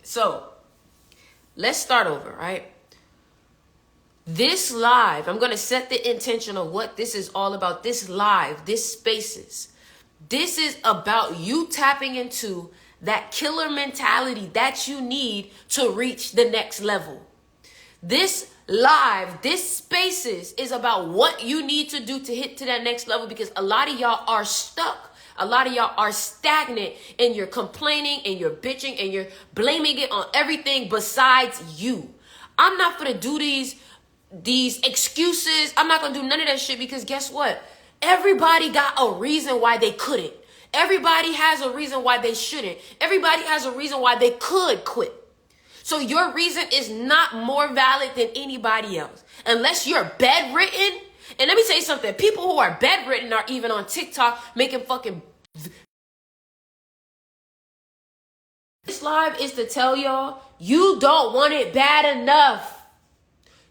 So let's start over, right? This live, I'm going to set the intention of what this is all about. This live, this spaces. This is about you tapping into that killer mentality that you need to reach the next level. This live, this spaces is about what you need to do to hit to that next level, because a lot of y'all are stuck. A lot of y'all are stagnant and you're complaining and you're bitching and you're blaming it on everything besides you. I'm not going to do these excuses. I'm not going to do none of that shit, because guess what? Everybody got a reason why they couldn't. Everybody has a reason why they shouldn't. Everybody has a reason why they could quit. So your reason is not more valid than anybody else. Unless you're bedridden. And let me say something. People who are bedridden are even on TikTok making fucking... This live is to tell y'all, you don't want it bad enough.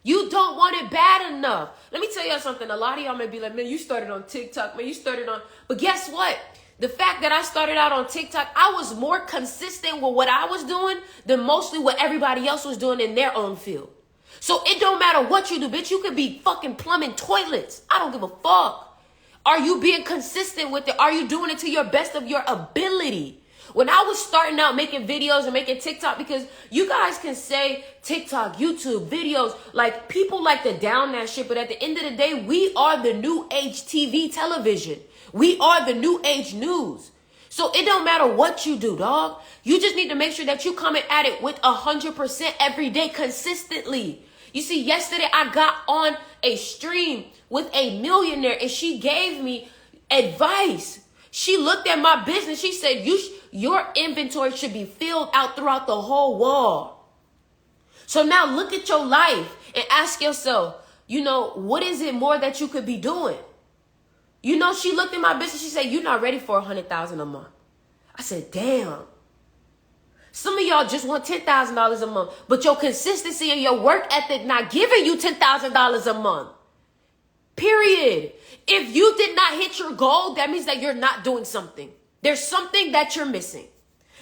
You don't want it bad enough. Let me tell y'all something. A lot of y'all may be like, man, you started on TikTok. Man, you started on... But guess what? The fact that I started out on TikTok, I was more consistent with what I was doing than mostly what everybody else was doing in their own field. So it don't matter what you do, bitch. You could be fucking plumbing toilets. I don't give a fuck. Are you being consistent with it? Are you doing it to your best of your ability? When I was starting out making videos and making TikTok, because you guys can say TikTok, YouTube, videos, like people like to down that shit. But at the end of the day, we are the new age TV television. We are the new age news. So it don't matter what you do, dog. You just need to make sure that you coming at it with 100% every day consistently. You see, yesterday I got on a stream with a millionaire and she gave me advice. She looked at my business. She said, your inventory should be filled out throughout the whole wall. So now look at your life and ask yourself, what is it more that you could be doing? She looked at my business. She said, you're not ready for $100,000 a month. I said, damn. Some of y'all just want $10,000 a month, but your consistency and your work ethic not giving you $10,000 a month. Period. If you did not hit your goal, that means that you're not doing something. There's something that you're missing.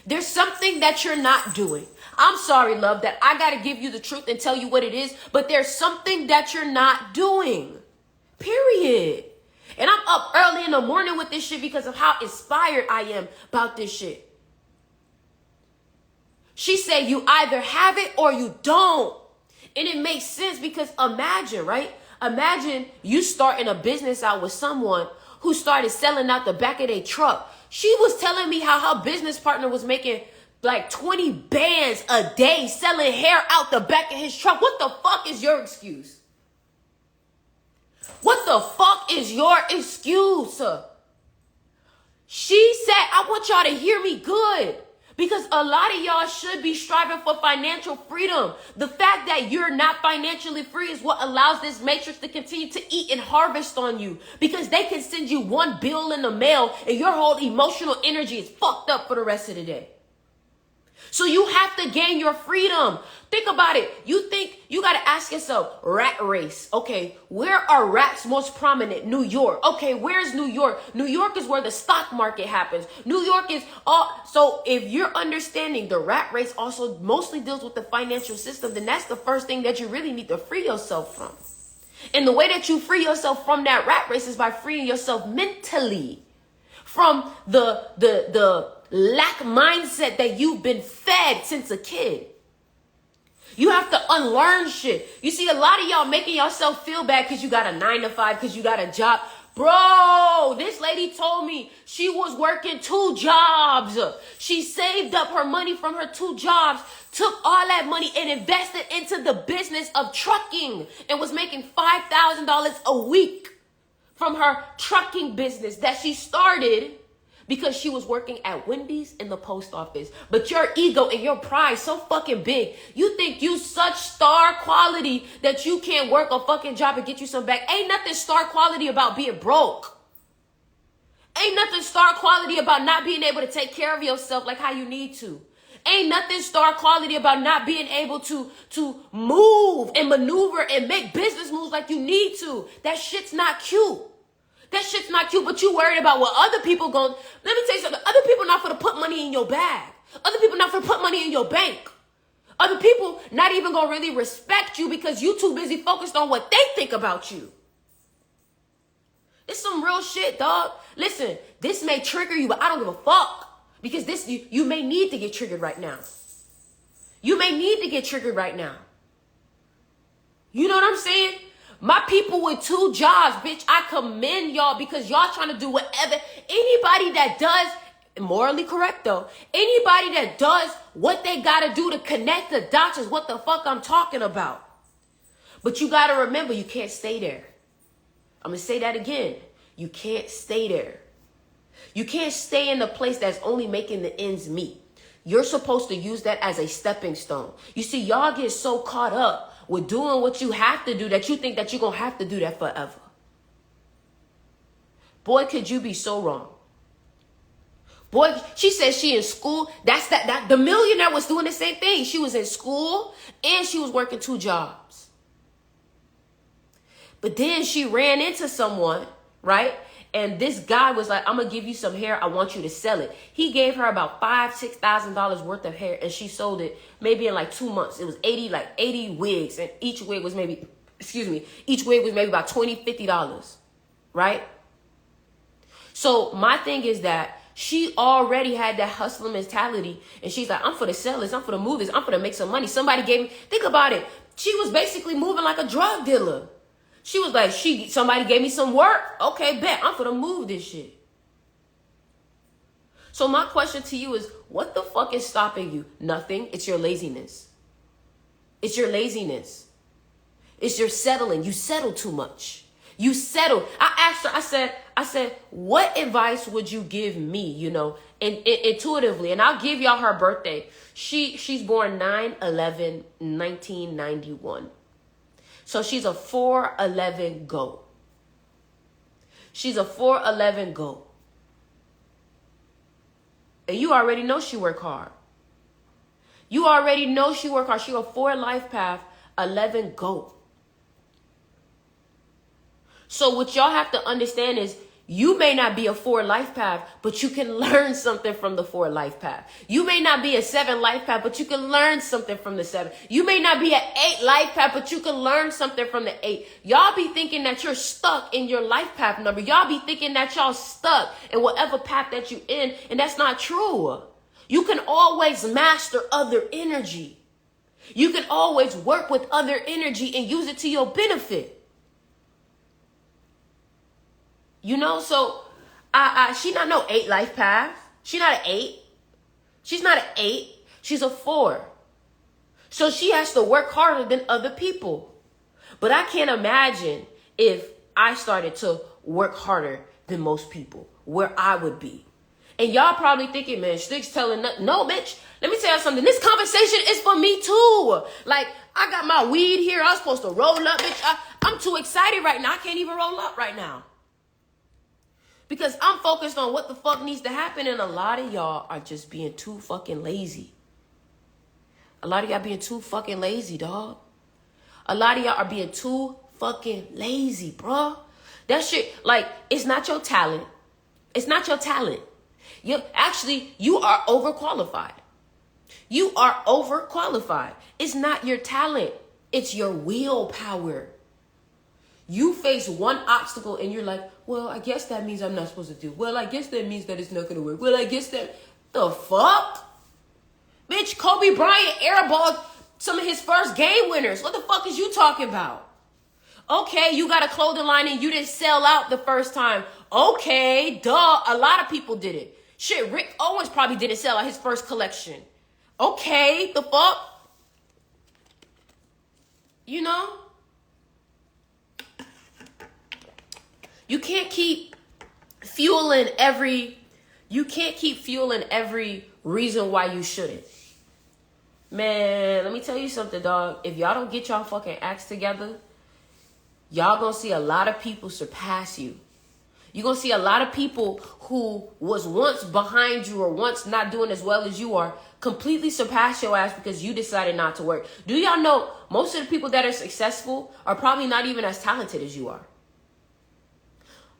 There's something that you're not doing. I'm sorry, love, that I got to give you the truth and tell you what it is, but there's something that you're not doing. Period. And I'm up early in the morning with this shit because of how inspired I am about this shit. She said, you either have it or you don't. And it makes sense because imagine, right? Imagine you starting a business out with someone who started selling out the back of their truck. She was telling me how her business partner was making like 20 bands a day selling hair out the back of his truck. What the fuck is your excuse? What the fuck is your excuse? She said, I want y'all to hear me good. Because a lot of y'all should be striving for financial freedom. The fact that you're not financially free is what allows this matrix to continue to eat and harvest on you. Because they can send you one bill in the mail and your whole emotional energy is fucked up for the rest of the day. So you have to gain your freedom. Think about it. You think you got to ask yourself, rat race. Okay, where are rats most prominent? New York. Okay, where's New York? New York is where the stock market happens. New York is all. So if you're understanding the rat race also mostly deals with the financial system, then that's the first thing that you really need to free yourself from. And the way that you free yourself from that rat race is by freeing yourself mentally from the lack mindset that you've been fed since a kid. You have to unlearn shit. You see, a lot of y'all making yourself feel bad because you got a 9-to-5, because you got a job. Bro, this lady told me she was working 2 jobs. She saved up her money from her 2 jobs, took all that money and invested into the business of trucking and was making $5,000 a week from her trucking business that she started because she was working at Wendy's in the post office. But your ego and your pride so fucking big. You think you such star quality that you can't work a fucking job and get you some back. Ain't nothing star quality about being broke. Ain't nothing star quality about not being able to take care of yourself like how you need to. Ain't nothing star quality about not being able to move and maneuver and make business moves like you need to. That shit's not cute. That shit's not cute, but you worried about what other people going. Let me tell you something. Other people not for to put money in your bag. Other people not for to put money in your bank. Other people not even gonna really respect you because you too busy focused on what they think about you. It's some real shit, dog. Listen, this may trigger you, but I don't give a fuck. Because this, you may need to get triggered right now. You may need to get triggered right now. You know what I'm saying? My people with 2 jobs, bitch, I commend y'all because y'all trying to do whatever. Anybody that does, morally correct though, anybody that does what they gotta do to connect the dots is what the fuck I'm talking about. But you gotta remember, you can't stay there. I'm gonna say that again. You can't stay there. You can't stay in the place that's only making the ends meet. You're supposed to use that as a stepping stone. You see, y'all get so caught up with doing what you have to do that you think that you're gonna have to do that forever. Boy, could you be so wrong. Boy, she said she in school. That the millionaire was doing the same thing. She was in school and she was working 2 jobs. But then she ran into someone, right? And this guy was like, I'm going to give you some hair. I want you to sell it. He gave her about $5,000, $6,000 worth of hair. And she sold it maybe in like 2 months. It was 80 wigs. And each wig was maybe about $20, $50. Right? So my thing is that she already had that hustler mentality. And she's like, I'm for to sell this. I'm for to move this. I'm for to make some money. Somebody gave me, think about it. She was basically moving like a drug dealer. She was like, somebody gave me some work. Okay, bet. I'm gonna move this shit. So my question to you is, what the fuck is stopping you? Nothing. It's your laziness. It's your laziness. It's your settling. You settle too much. You settle. I asked her, I said, what advice would you give me, intuitively? And I'll give y'all her birthday. She's born 9/11/1991. So she's a 4'11" GOAT. She's a 4'11" GOAT. And you already know she work hard. You already know she work hard. She a 4 life path, 11 GOAT. So what y'all have to understand is you may not be a 4 life path, but you can learn something from the 4 life path. You may not be a 7 life path, but you can learn something from the 7. You may not be an 8 life path, but you can learn something from the 8. Y'all be thinking that you're stuck in your life path number. Y'all be thinking that y'all stuck in whatever path that you in, and that's not true. You can always master other energy. You can always work with other energy and use it to your benefit. So she not no 8 life path. She not an 8. She's not an 8. She's a 4. So she has to work harder than other people. But I can't imagine if I started to work harder than most people, where I would be. And y'all probably thinking, man, Sticks telling nothing. No, bitch, let me tell you something. This conversation is for me too. Like, I got my weed here. I was supposed to roll up, bitch. I'm too excited right now. I can't even roll up right now. Because I'm focused on what the fuck needs to happen. And a lot of y'all are just being too fucking lazy. A lot of y'all being too fucking lazy, dog. A lot of y'all are being too fucking lazy, bro. That shit, like, it's not your talent. It's not your talent. You are overqualified. You are overqualified. It's not your talent. It's your willpower. You face one obstacle and you're like, well, I guess that means I'm not supposed to do. Well, I guess that means that it's not going to work. Well, I guess that... The fuck? Bitch, Kobe Bryant airballed some of his first game winners. What the fuck is you talking about? Okay, you got a clothing line and you didn't sell out the first time. Okay, duh. A lot of people did it. Shit, Rick Owens probably didn't sell out his first collection. Okay, the fuck? You can't keep fueling every reason why you shouldn't. Man, let me tell you something, dog. If y'all don't get y'all fucking acts together, y'all gonna see a lot of people surpass you. You're gonna see a lot of people who was once behind you or once not doing as well as you are completely surpass your ass because you decided not to work. Do y'all know most of the people that are successful are probably not even as talented as you are?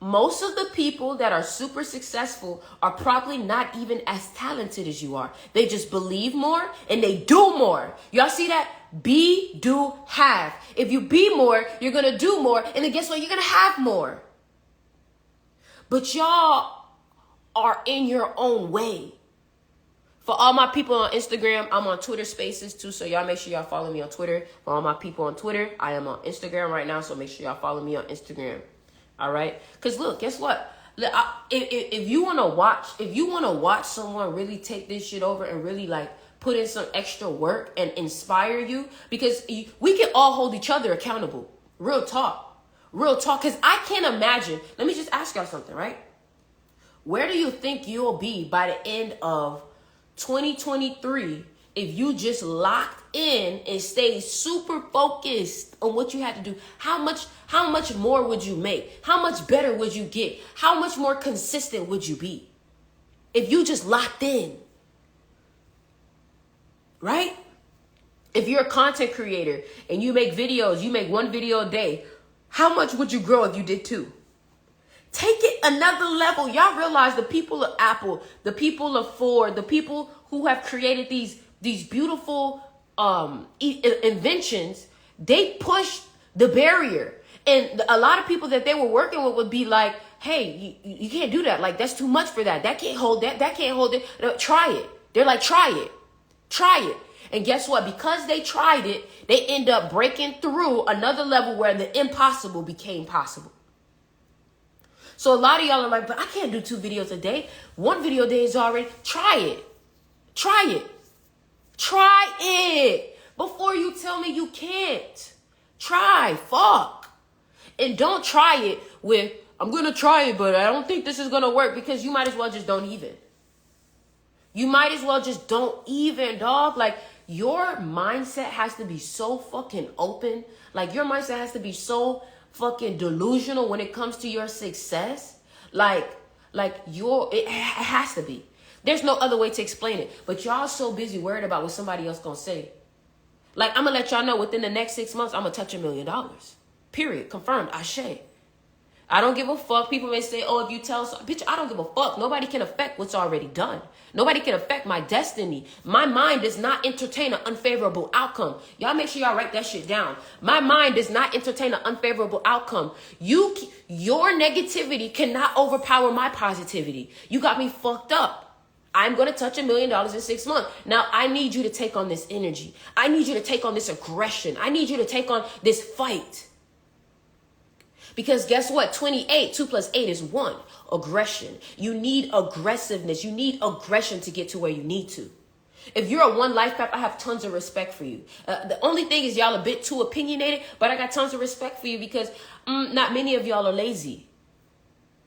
most of the people that are super successful are probably not even as talented as you are. They just believe more and they do more. Y'all see that? Be, do, have. If you be more, you're going to do more. And then guess what? You're going to have more. But y'all are in your own way. For all my people on Instagram, I'm on Twitter Spaces too. So y'all make sure y'all follow me on Twitter. For all my people on Twitter, I am on Instagram right now. So make sure y'all follow me on Instagram. All right. Because look, guess what? If you want to watch someone really take this shit over and really like put in some extra work and inspire you, because we can all hold each other accountable. Real talk. Because I can't imagine. Let me just ask y'all something, right? Where do you think you'll be by the end of 2023 if you just locked in and stayed super focused on what you had to do? How much more would you make? How much better would you get? How much more consistent would you be if you just locked in? Right? If you're a content creator and you make videos, you make one video a day, how much would you grow if you did two? Take it another level. Y'all realize the people of Apple, the people of Ford, the people who have created these beautiful inventions, they push the barrier. And a lot of people that they were working with would be like, hey, you can't do that. Like, that's too much for that. That can't hold that. That can't hold it. No, try it. They're like, try it. Try it. And guess what? Because they tried it, they end up breaking through another level where the impossible became possible. So a lot of y'all are like, but I can't do 2 videos a day. 1 video a day is already. Try it. Try it. Try it. Before you tell me you can't. Try. Fuck. And don't try it with, I'm going to try it, but I don't think this is going to work, because you might as well just don't even. You might as well just don't even, dog. Like, your mindset has to be so fucking open. Like, your mindset has to be so fucking delusional when it comes to your success. Like it has to be. There's no other way to explain it. But y'all so busy worried about what somebody else gonna say. Like, I'm gonna let y'all know within the next 6 months, I'm gonna touch $1 million. Period. Confirmed. Ashe. I don't give a fuck. People may say, oh, if you tell so, bitch, I don't give a fuck. Nobody can affect what's already done. Nobody can affect my destiny. My mind does not entertain an unfavorable outcome. Y'all make sure y'all write that shit down. My mind does not entertain an unfavorable outcome. Your negativity cannot overpower my positivity. You got me fucked up. I'm going to touch $1 million in 6 months. Now, I need you to take on this energy. I need you to take on this aggression. I need you to take on this fight. Because guess what? 28, 2 + 8 is 1. Aggression. You need aggressiveness. You need aggression to get to where you need to. If you're a one life path, I have tons of respect for you. The only thing is y'all a bit too opinionated, but I got tons of respect for you because not many of y'all are lazy.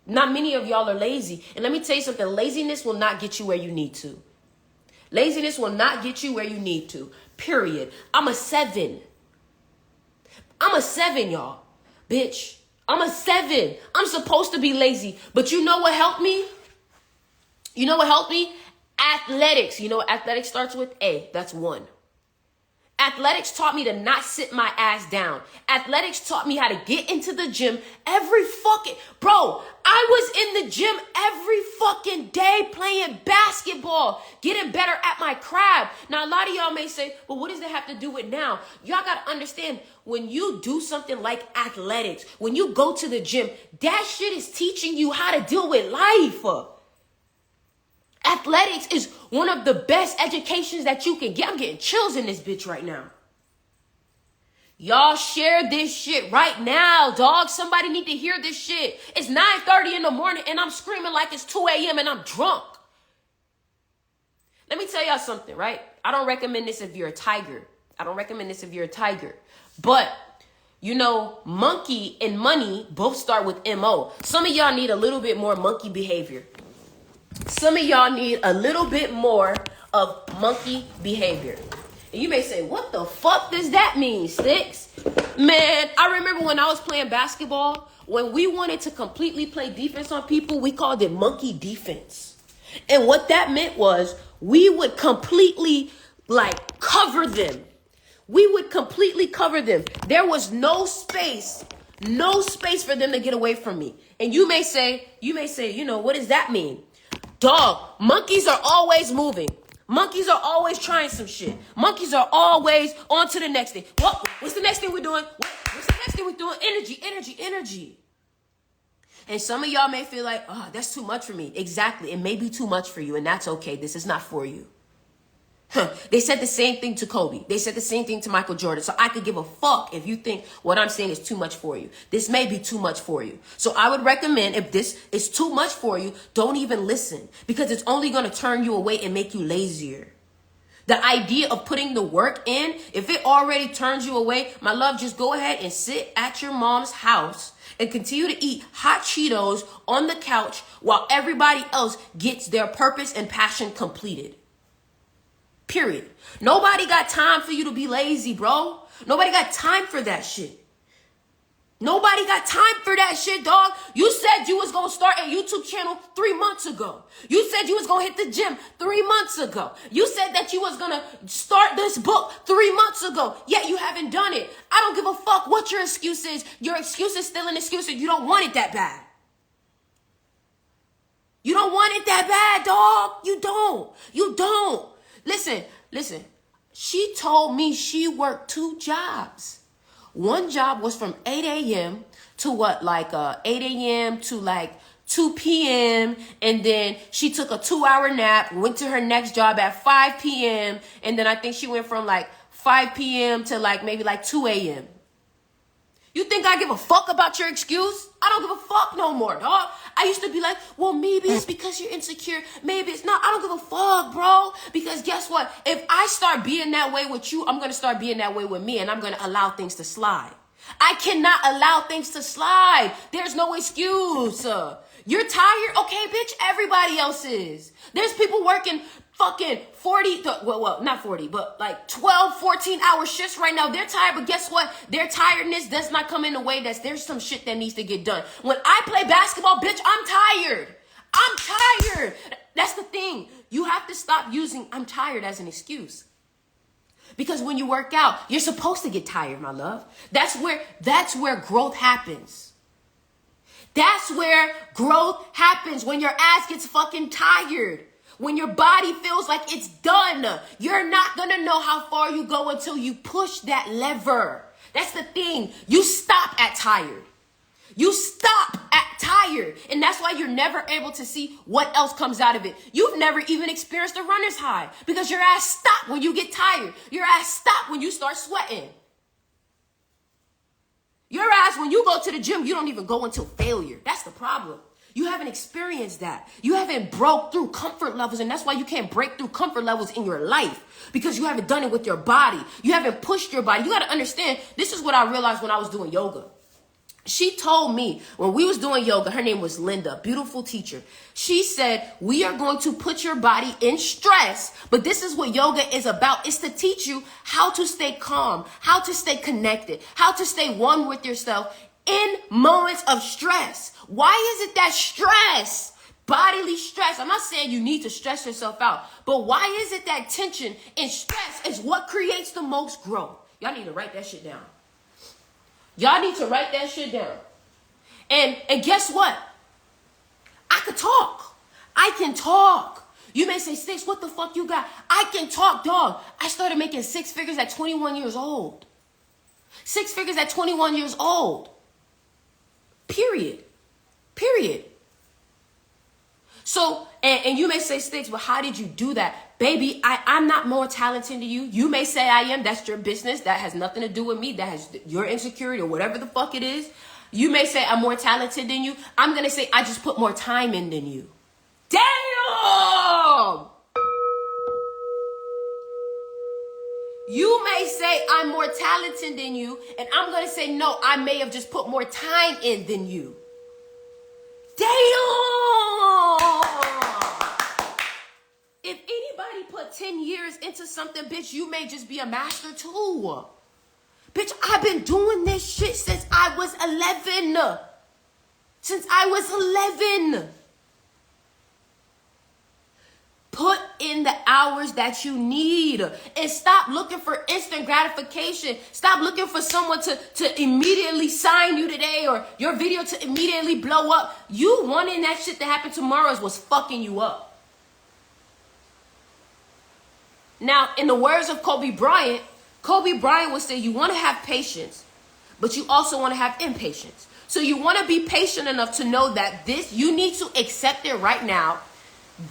Not many of y'all are lazy. And let me tell you something. Laziness will not get you where you need to. Laziness will not get you where you need to. Period. I'm a 7. I'm a 7, y'all. Bitch. I'm a 7. I'm supposed to be lazy. But you know what helped me? You know what helped me? Athletics. You know what athletics starts with? A. That's 1. Athletics taught me to not sit my ass down. Athletics taught me how to get into the gym every fucking... Bro, I was in the gym every fucking day playing basketball, getting better at my craft. Now, a lot of y'all may say, well, what does that have to do with now? Y'all got to understand, when you do something like athletics, when you go to the gym, that shit is teaching you how to deal with life. Athletics is one of the best educations that you can get. I'm getting chills in this bitch right now. Y'all share this shit right now, dog. Somebody need to hear this shit. It's 9:30 in the morning and I'm screaming like it's 2 a.m. and I'm drunk. Let me tell y'all something, right? I don't recommend this if you're a tiger. But, you know, monkey and money both start with M-O. Some of y'all need a little bit more monkey behavior. Some of y'all need a little bit more of monkey behavior. And you may say, what the fuck does that mean, Sticks? Man, I remember when I was playing basketball, when we wanted to completely play defense on people, we called it monkey defense. And what that meant was we would completely cover them. We would completely cover them. There was no space No space for them to get away from me. And you may say, what does that mean? Dog, monkeys are always moving. Monkeys are always trying some shit. Monkeys are always on to the next thing. What's the next thing we're doing? What's the next thing we're doing? Energy. And some of y'all may feel like, oh, that's too much for me. Exactly. It may be too much for you, and that's okay. This is not for you. They said the same thing to Kobe. They said the same thing to Michael Jordan. So I could give a fuck if you think what I'm saying is too much for you. This may be too much for you. So I would recommend, if this is too much for you, don't even listen, because it's only going to turn you away and make you lazier. The idea of putting the work in, if it already turns you away, my love, just go ahead and sit at your mom's house and continue to eat hot Cheetos on the couch while everybody else gets their purpose and passion completed. Period. Nobody got time for you to be lazy, bro. Nobody got time for that shit. Nobody got time for that shit, dog. You said you was going to start a YouTube channel 3 months ago. You said you was going to hit the gym 3 months ago. You said that you was going to start this book 3 months ago. Yet you haven't done it. I don't give a fuck what your excuse is. Your excuse is still an excuse, and you don't want it that bad. You don't want it that bad, dog. You don't. Listen. She told me she worked 2 jobs. One job was from 8 a.m. to 8 a.m. to 2 p.m. And then she took a 2-hour nap, went to her next job at 5 p.m. And then I think she went from 5 p.m. to maybe 2 a.m. You think I give a fuck about your excuse? I don't give a fuck no more, dog. I used to be like, well, maybe it's because you're insecure. Maybe it's not. I don't give a fuck, bro. Because guess what? If I start being that way with you, I'm going to start being that way with me, and I'm going to allow things to slide. I cannot allow things to slide. There's no excuse. You're tired? Okay, bitch, everybody else is. There's people working fucking 12, 14-hour shifts right now. They're tired, but guess what? Their tiredness does not come in a way there's some shit that needs to get done. When I play basketball, bitch, I'm tired. That's the thing. You have to stop using I'm tired as an excuse. Because when you work out, you're supposed to get tired, my love. That's where growth happens. That's where growth happens, when your ass gets fucking tired. When your body feels like it's done. You're not going to know how far you go until you push that lever. That's the thing. You stop at tired. And that's why you're never able to see what else comes out of it. You've never even experienced a runner's high, because your ass stops when you get tired. Your ass stops when you start sweating. Your ass, when you go to the gym, you don't even go until failure. That's the problem. You haven't experienced that. You haven't broke through comfort levels, and that's why you can't break through comfort levels in your life, because you haven't done it with your body. You haven't pushed your body. You got to understand, this is what I realized when I was doing yoga. She told me when we was doing yoga, her name was Linda, beautiful teacher. She said, we are going to put your body in stress, but this is what yoga is about. It's to teach you how to stay calm, how to stay connected, how to stay one with yourself in moments of stress. Why is it that stress, bodily stress, I'm not saying you need to stress yourself out, but why is it that tension and stress is what creates the most growth? Y'all need to write that shit down. And guess what? I can talk. You may say, Sticks, what the fuck you got? I can talk, dog. I started making 6 figures at 21 years old. 6 figures at 21 years old. Period. So, and you may say, Sticks, but how did you do that? Baby, I'm not more talented than you. You may say I am. That's your business. That has nothing to do with me. That has your insecurity or whatever the fuck it is. You may say I'm more talented than you. I'm going to say I just put more time in than you. Damn! You may say I'm more talented than you, and I'm going to say, no, I may have just put more time in than you. Damn! If anybody put 10 years into something, bitch, you may just be a master too. Bitch, I've been doing this shit since I was 11. Put in the hours that you need and stop looking for instant gratification. Stop looking for someone to immediately sign you today or your video to immediately blow up. You wanting that shit to happen tomorrow is what's fucking you up. Now, in the words of Kobe Bryant would say you want to have patience, but you also want to have impatience. So you want to be patient enough to know that you need to accept it right now.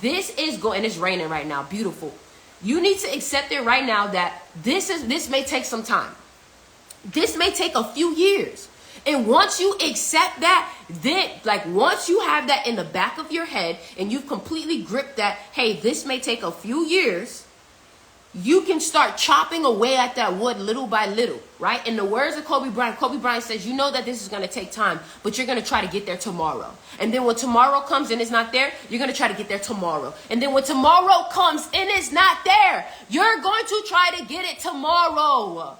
This is going, and it's raining right now. Beautiful. You need to accept it right now that this may take some time. This may take a few years. And once you accept that, then once you have that in the back of your head and you've completely gripped that, hey, this may take a few years, you can start chopping away at that wood little by little, right? In the words of Kobe Bryant says, you know that this is going to take time, but you're going to try to get there tomorrow. And then when tomorrow comes and it's not there, you're going to try to get there tomorrow. And then when tomorrow comes and it's not there, you're going to try to get it tomorrow.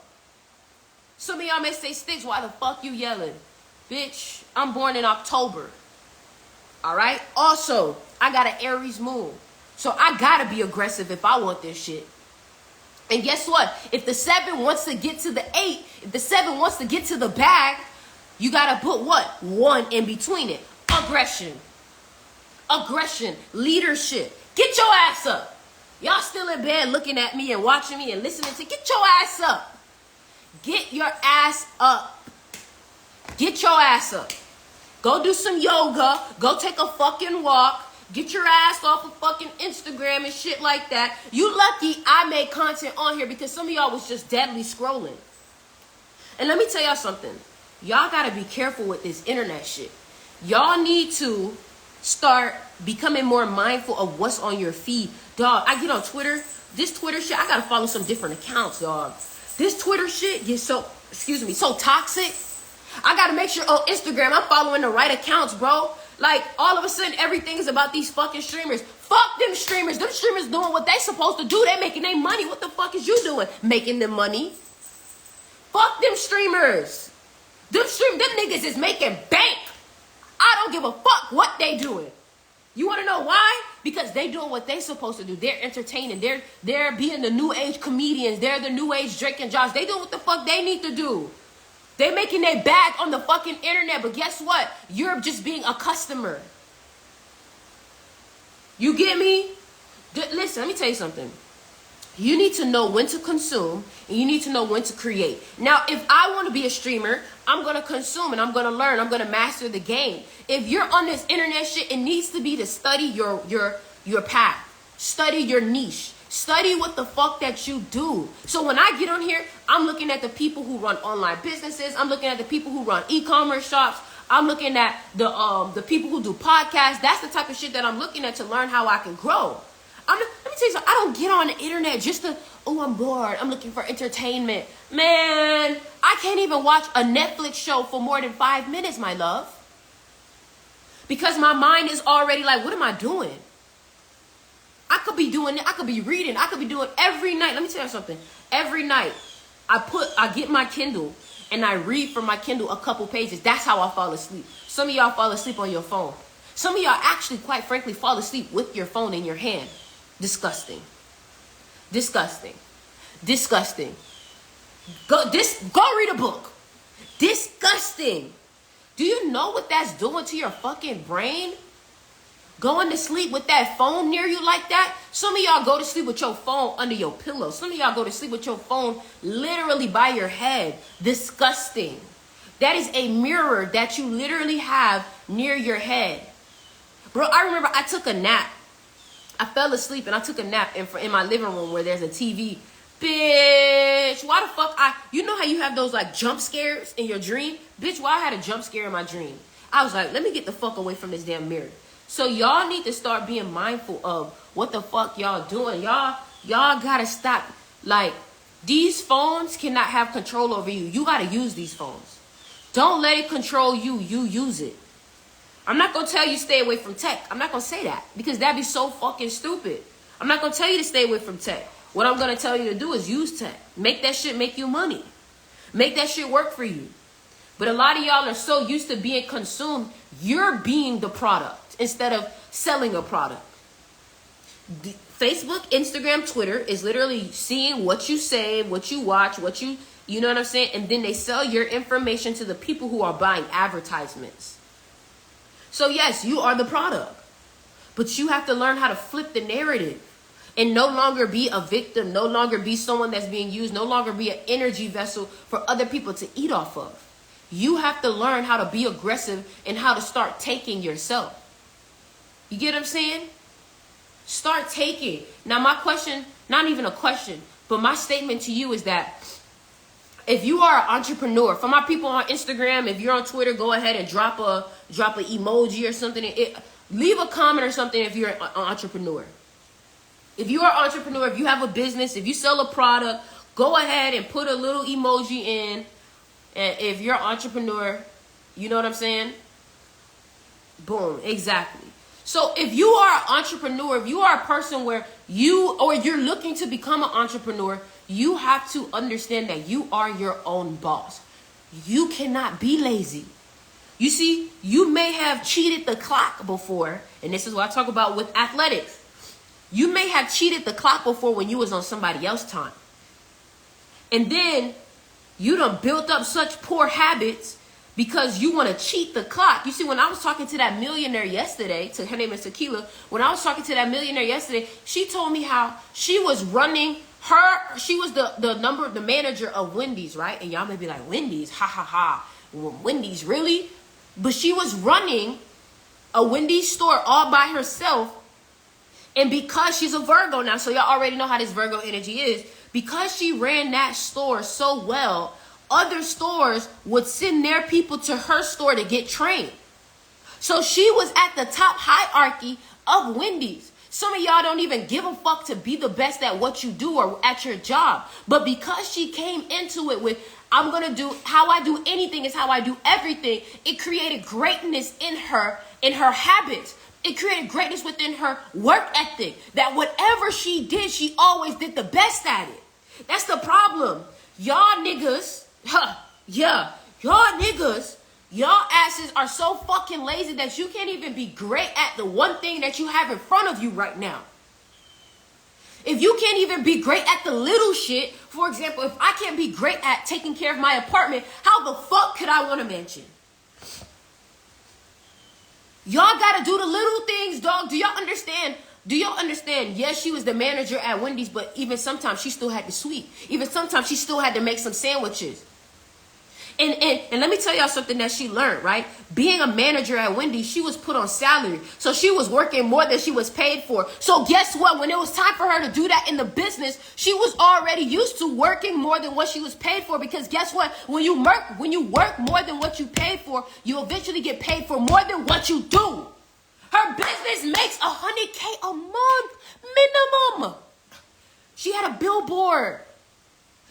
Some of y'all may say, Sticks, why the fuck you yelling? Bitch, I'm born in October. All right? Also, I got an Aries moon. So I got to be aggressive if I want this shit. And guess what? If the 7 wants to get to the 8, if the 7 wants to get to the bag, you got to put what? 1 in between it. Aggression. Leadership. Get your ass up. Y'all still in bed looking at me and watching me and listening to, get your ass up. Get your ass up. Get your ass up. Go do some yoga. Go take a fucking walk. Get your ass off of fucking Instagram and shit like that. You lucky I made content on here because some of y'all was just deadly scrolling. And let me tell y'all something. Y'all gotta be careful with this internet shit. Y'all need to start becoming more mindful of what's on your feed. Dog, I get on Twitter. This Twitter shit, I gotta follow some different accounts, dog. This Twitter shit gets so toxic. I gotta make sure on Instagram I'm following the right accounts, bro. Like, all of a sudden, everything is about these fucking streamers. Fuck them streamers. Them streamers doing what they supposed to do. They making their money. What the fuck is you doing? Making them money. Fuck them streamers. Them niggas is making bank. I don't give a fuck what they doing. You want to know why? Because they doing what they supposed to do. They're entertaining. They're being the new age comedians. They're the new age Drake and Josh. They doing what the fuck they need to do. They making their bag on the fucking internet, but guess what? You're just being a customer. You get me? Listen, let me tell you something. You need to know when to consume, and you need to know when to create. Now, if I want to be a streamer, I'm going to consume, and I'm going to learn. I'm going to master the game. If you're on this internet shit, it needs to be to study your path. Study your niche. Study what the fuck that you do. So when I get on here, I'm looking at the people who run online businesses. I'm looking at the people who run e-commerce shops. I'm looking at the people who do podcasts. That's the type of shit that I'm looking at to learn how I can grow. Let me tell you something. I don't get on the internet just to, I'm bored. I'm looking for entertainment. Man, I can't even watch a Netflix show for more than 5 minutes, my love. Because my mind is already like, what am I doing? I could be doing it. I could be reading. I could be doing every night. Let me tell you something. Every night, I get my Kindle and I read from my Kindle a couple pages. That's how I fall asleep. Some of y'all fall asleep on your phone. Some of y'all actually, quite frankly, fall asleep with your phone in your hand. Disgusting. Disgusting. Disgusting. Go read a book. Disgusting. Do you know what that's doing to your fucking brain? Going to sleep with that phone near you like that? Some of y'all go to sleep with your phone under your pillow. Some of y'all go to sleep with your phone literally by your head. Disgusting. That is a mirror that you literally have near your head. Bro, I remember I took a nap. I fell asleep and I took a nap in my living room where there's a TV. Bitch, why the fuck you know how you have those like jump scares in your dream? Bitch, why I had a jump scare in my dream? I was like, let me get the fuck away from this damn mirror. So y'all need to start being mindful of what the fuck y'all doing. Y'all gotta stop. Like, these phones cannot have control over you. You gotta use these phones. Don't let it control you. You use it. I'm not gonna tell you stay away from tech. I'm not gonna say that because that'd be so fucking stupid. I'm not gonna tell you to stay away from tech. What I'm gonna tell you to do is use tech. Make that shit make you money. Make that shit work for you. But a lot of y'all are so used to being consumed, you're being the product instead of selling a product. Facebook, Instagram, Twitter is literally seeing what you say, what you watch, you know what I'm saying? And then they sell your information to the people who are buying advertisements. So yes, you are the product. But you have to learn how to flip the narrative and no longer be a victim, no longer be someone that's being used, no longer be an energy vessel for other people to eat off of. You have to learn how to be aggressive and how to start taking yourself. You get what I'm saying? Start taking. Now my question, not even a question, but my statement to you is that if you are an entrepreneur, for my people on Instagram, if you're on Twitter, go ahead and drop a emoji or something. Leave a comment or something if you're an entrepreneur. If you are an entrepreneur, if you have a business, if you sell a product, go ahead and put a little emoji in. And if you're an entrepreneur, you know what I'm saying? Boom, exactly. So if you are an entrepreneur, if you are a person where you're looking to become an entrepreneur, you have to understand that you are your own boss. You cannot be lazy. You see, you may have cheated the clock before, and this is what I talk about with athletics. You may have cheated the clock before when you was on somebody else's time. And then you done built up such poor habits because you want to cheat the clock. You see, when I was talking to that millionaire yesterday, her name is Tequila, when I was talking to that millionaire yesterday, she told me how she was running she was the manager of Wendy's, right? And y'all may be like, Wendy's, ha ha ha. Wendy's, really? But she was running a Wendy's store all by herself. And because she's a Virgo now, so y'all already know how this Virgo energy is, because she ran that store so well, other stores would send their people to her store to get trained. So she was at the top hierarchy of Wendy's. Some of y'all don't even give a fuck to be the best at what you do or at your job. But because she came into it with, I'm going to do, how I do anything is how I do everything, it created greatness in her habits. It created greatness within her work ethic. That whatever she did, she always did the best at it. That's the problem. Y'all niggas, y'all asses are so fucking lazy that you can't even be great at the one thing that you have in front of you right now. If you can't even be great at the little shit, for example, if I can't be great at taking care of my apartment, how the fuck could I want a mansion? Y'all gotta do the little things, dog. Do y'all understand? Yes, she was the manager at Wendy's, but even sometimes she still had to sweep. Even sometimes she still had to make some sandwiches. And let me tell y'all something that she learned, right? Being a manager at Wendy's, she was put on salary. So she was working more than she was paid for. So guess what? When it was time for her to do that in the business, she was already used to working more than what she was paid for. Because guess what? When you work more than what you paid for, you eventually get paid for more than what you do. Her business makes $100K a month minimum. She had a billboard.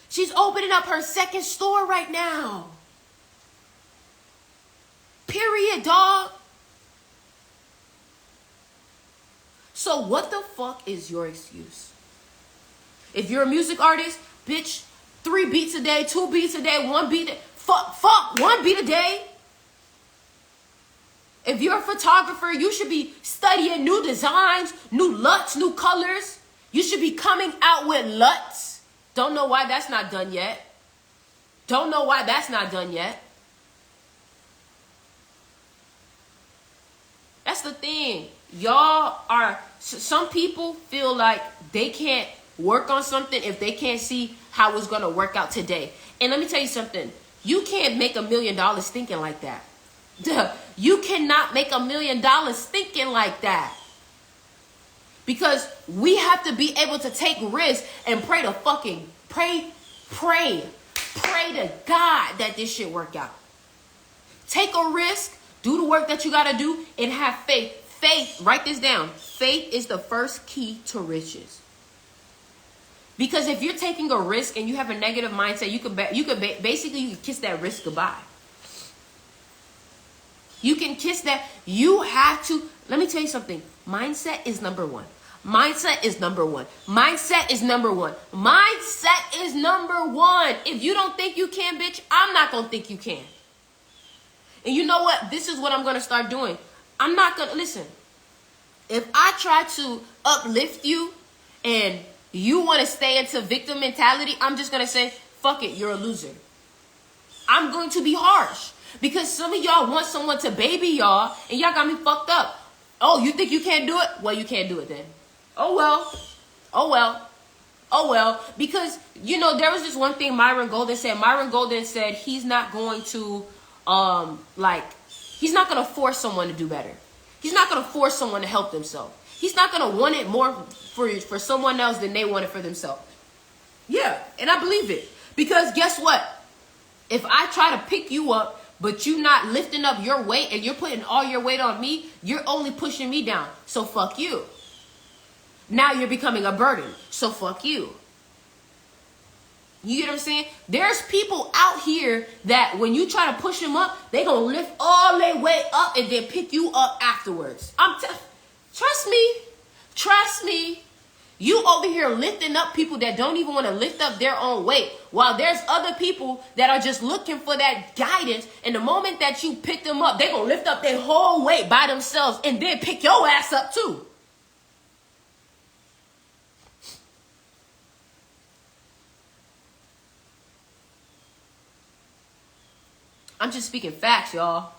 She's opening up her second store right now. Period, dog. So what the fuck is your excuse? If you're a music artist, bitch, 3 beats a day, 2 beats a day, 1 beat a day. Fuck, 1 beat a day. If you're a photographer, you should be studying new designs, new LUTs, new colors. You should be coming out with LUTs. Don't know why that's not done yet. That's the thing. Some people feel like they can't work on something if they can't see how it's going to work out today. And let me tell you something. You can't make $1 million thinking like that. You cannot make $1 million thinking like that. Because we have to be able to take risks and pray to God that this shit work out. Take a risk, do the work that you got to do, and have faith. Faith, write this down. Faith is the first key to riches. Because if you're taking a risk and you have a negative mindset, you can kiss that risk goodbye. You can kiss that. You have to. Let me tell you something. Mindset is number one. Mindset is number one. Mindset is number one. Mindset is number one. If you don't think you can, bitch, I'm not going to think you can. And you know what? This is what I'm going to start doing. I'm not going to, listen, if I try to uplift you and you want to stay into victim mentality, I'm just going to say, fuck it, you're a loser. I'm going to be harsh because some of y'all want someone to baby y'all and y'all got me fucked up. Oh, you think you can't do it? Well, you can't do it then. Oh, well. Oh, well. Oh, well. Because, you know, there was this one thing Myron Golden said. Myron Golden said he's not going to, he's not going to force someone to do better. He's not going to force someone to help themselves. He's not going to want it more for someone else than they want it for themselves. Yeah, and I believe it. Because guess what? If I try to pick you up, but you not lifting up your weight and you're putting all your weight on me, you're only pushing me down. So fuck you. Now you're becoming a burden. So fuck you. You get what I'm saying? There's people out here that when you try to push them up, they gonna lift all their weight up and then pick you up afterwards. Trust me. Trust me. You over here lifting up people that don't even want to lift up their own weight, while there's other people that are just looking for that guidance. And the moment that you pick them up, they're going to lift up their whole weight by themselves and then pick your ass up too. I'm just speaking facts, y'all.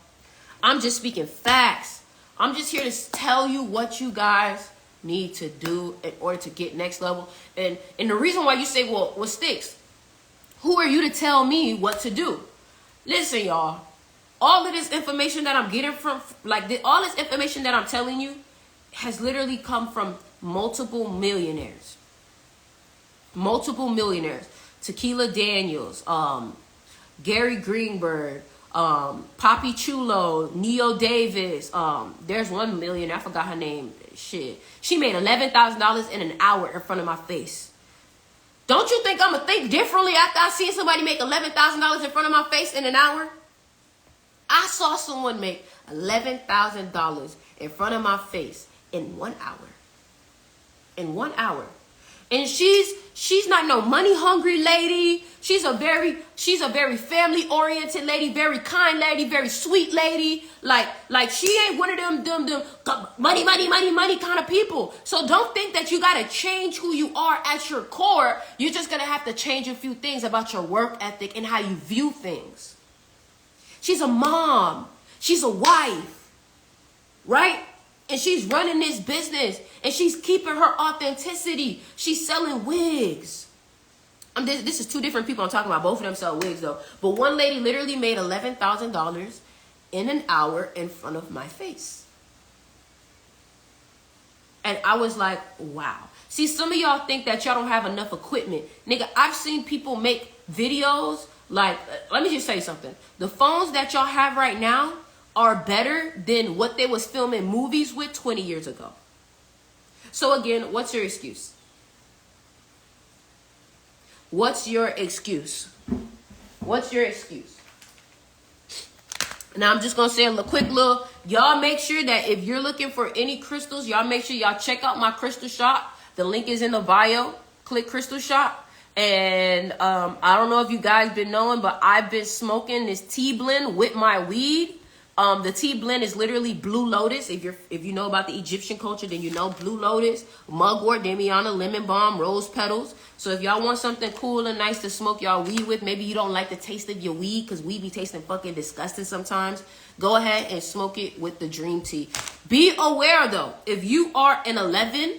I'm just speaking facts. I'm just here to tell you what you guys need to do in order to get next level. And the reason why you say, well, what sticks? Who are you to tell me what to do? Listen, y'all. All of this information that I'm getting from, all this information that I'm telling you has literally come from multiple millionaires. Multiple millionaires. Tequila Daniels, Gary Greenberg, Poppy Chulo, Neo Davis. There's one millionaire, I forgot her name. Shit. She made $11,000 in an hour in front of my face. Don't you think I'm going to think differently after I see somebody make $11,000 in front of my face in an hour? I saw someone make $11,000 in front of my face in 1 hour. In 1 hour. And she's not no money hungry lady. She's a very family oriented lady, very kind lady, very sweet lady. Like she ain't one of them money kind of people. So don't think that you gotta change who you are at your core. You're just gonna have to change a few things about your work ethic and how you view things. She's a mom. She's a wife. Right? And she's running this business. And she's keeping her authenticity. She's selling wigs. This is two different people I'm talking about. Both of them sell wigs, though. But one lady literally made $11,000 in an hour in front of my face. And I was like, wow. See, some of y'all think that y'all don't have enough equipment. Nigga, I've seen people make videos. Like, let me just say something. The phones that y'all have right now are better than what they was filming movies with 20 years ago. So again, what's your excuse? What's your excuse? What's your excuse? Now I'm just going to say a quick little, y'all make sure that if you're looking for any crystals, y'all make sure y'all check out my crystal shop. The link is in the bio. Click crystal shop. And I don't know if you guys been knowing, but I've been smoking this tea blend with my weed. The tea blend is literally Blue Lotus. If you know about the Egyptian culture, then you know Blue Lotus, mugwort, damiana, lemon balm, rose petals. So if y'all want something cool and nice to smoke y'all weed with, maybe you don't like the taste of your weed because weed be tasting fucking disgusting sometimes, go ahead and smoke it with the Dream Tea. Be aware though, if you are an 11,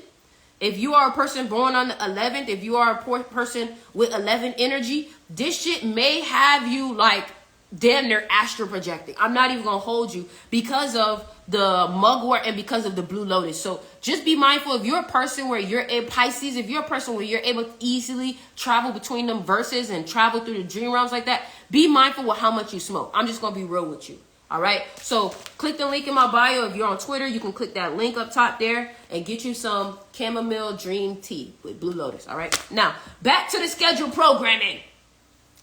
if you are a person born on the 11th, if you are a person with 11 energy, this shit may have you like damn near astral projecting. I'm not even gonna hold you because of the mugwort and because of the Blue Lotus. So just be mindful. If you're a person where you're in Pisces, if you're a person where you're able to easily travel between them verses and travel through the dream realms like that, be mindful with how much you smoke. I'm just gonna be real with you. All right. So click the link in my bio. If you're on Twitter, you can click that link up top there and get you some chamomile dream tea with Blue Lotus. All right. Now back to the scheduled programming.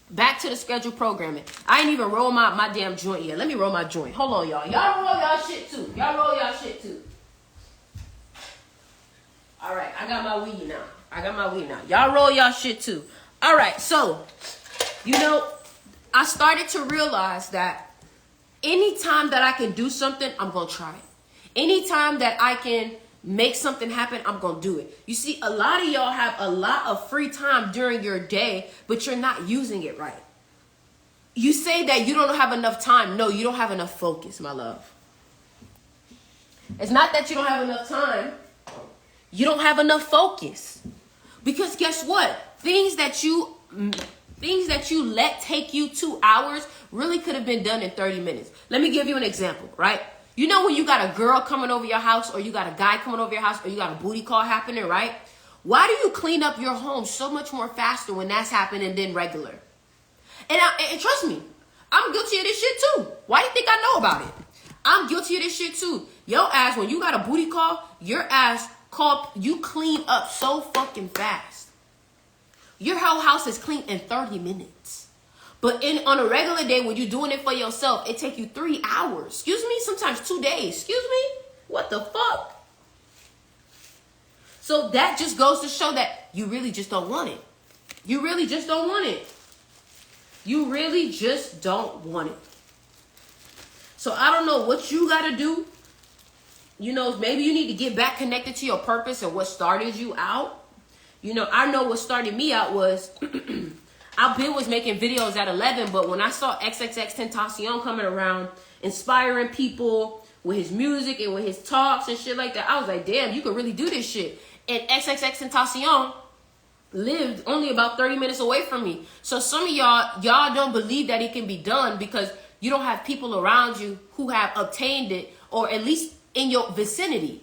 Back to the scheduled programming. I ain't even roll my damn joint yet. Let me roll my joint. Hold on, y'all. Y'all roll y'all shit too. Y'all roll y'all shit too. All right. I got my weed now. Y'all roll y'all shit too. All right. So, you know, I started to realize that anytime that I can do something, I'm going to try it. Anytime that I can make something happen, I'm going to do it. You see, a lot of y'all have a lot of free time during your day, but you're not using it right. You say that you don't have enough time. No, you don't have enough focus, my love. It's not that you don't have enough time. You don't have enough focus. Because guess what? Things that you let take you 2 hours really could have been done in 30 minutes. Let me give you an example, right? You know when you got a girl coming over your house, or you got a guy coming over your house, or you got a booty call happening, right? Why do you clean up your home so much more faster when that's happening than regular? And trust me, I'm guilty of this shit too. Why do you think I know about it? I'm guilty of this shit too. Your ass, when you got a booty call, your ass you clean up so fucking fast. Your whole house is clean in 30 minutes. But on a regular day, when you're doing it for yourself, it take you 3 hours. Excuse me? Sometimes 2 days. Excuse me? What the fuck? So that just goes to show that you really just don't want it. You really just don't want it. You really just don't want it. So I don't know what you got to do. You know, maybe you need to get back connected to your purpose and what started you out. You know, I know what started me out was I've been was making videos at 11, but when I saw XXXTentacion coming around, inspiring people with his music and with his talks and shit like that, I was like, damn, you could really do this shit. And XXXTentacion lived only about 30 minutes away from me. So some of y'all don't believe that it can be done because you don't have people around you who have obtained it, or at least in your vicinity.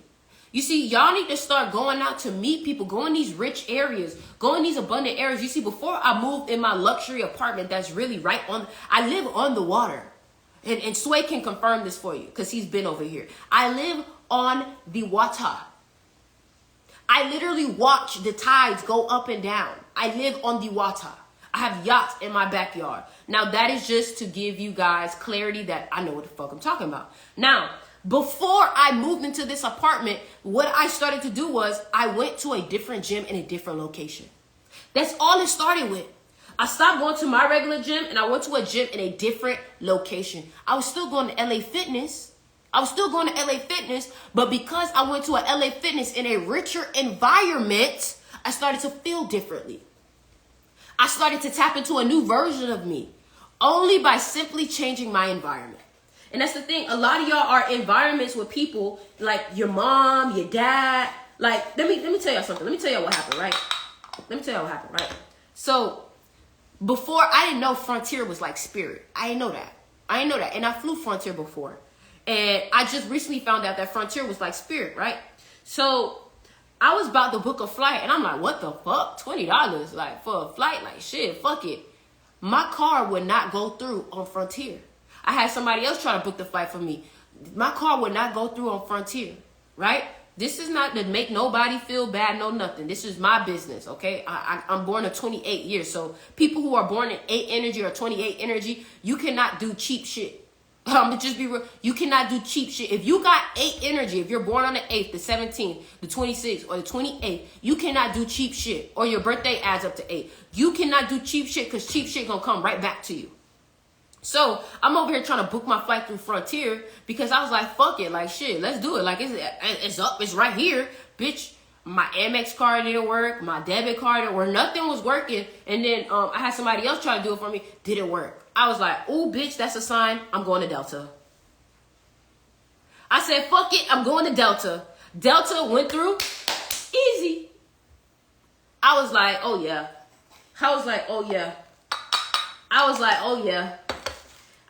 You see, y'all need to start going out to meet people, go in these rich areas, go in these abundant areas. You see, before I moved in my luxury apartment that's really right on, I live on the water. And Sway can confirm this for you because he's been over here. I live on the water. I literally watch the tides go up and down. I live on the water. I have yachts in my backyard. Now, that is just to give you guys clarity that I know what the fuck I'm talking about. Now, before I moved into this apartment, what I started to do was I went to a different gym in a different location. That's all it started with. I stopped going to my regular gym and I went to a gym in a different location. I was still going to LA Fitness. But because I went to a LA Fitness in a richer environment, I started to feel differently. I started to tap into a new version of me only by simply changing my environment. And that's the thing. A lot of y'all are environments with people like your mom, your dad. Like, let me tell y'all something. Let me tell y'all what happened, right? So before, I didn't know Frontier was like Spirit. I didn't know that. And I flew Frontier before. And I just recently found out that Frontier was like Spirit, right? So I was about to book a flight and I'm like, what the fuck? $20 like for a flight? Like, shit, fuck it. My car would not go through on Frontier. I had somebody else try to book the flight for me. My car would not go through on Frontier, right? This is not to make nobody feel bad, no nothing. This is my business, okay? I'm born in 28 years. So people who are born in 8 energy or 28 energy, you cannot do cheap shit. Just be real. You cannot do cheap shit. If you got 8 energy, if you're born on the 8th, the 17th, the 26th, or the 28th, you cannot do cheap shit. Or your birthday adds up to 8. You cannot do cheap shit because cheap shit gonna come right back to you. So I'm over here trying to book my flight through Frontier because I was like, fuck it, like shit, let's do it. Like it's up, it's right here, bitch. My Amex card didn't work, my debit card didn't work, nothing was working. And then I had somebody else try to do it for me, didn't work. I was like, ooh, bitch, that's a sign. I'm going to Delta. I said, fuck it, I'm going to Delta. Delta went through, easy. I was like, oh yeah. I was like, oh yeah.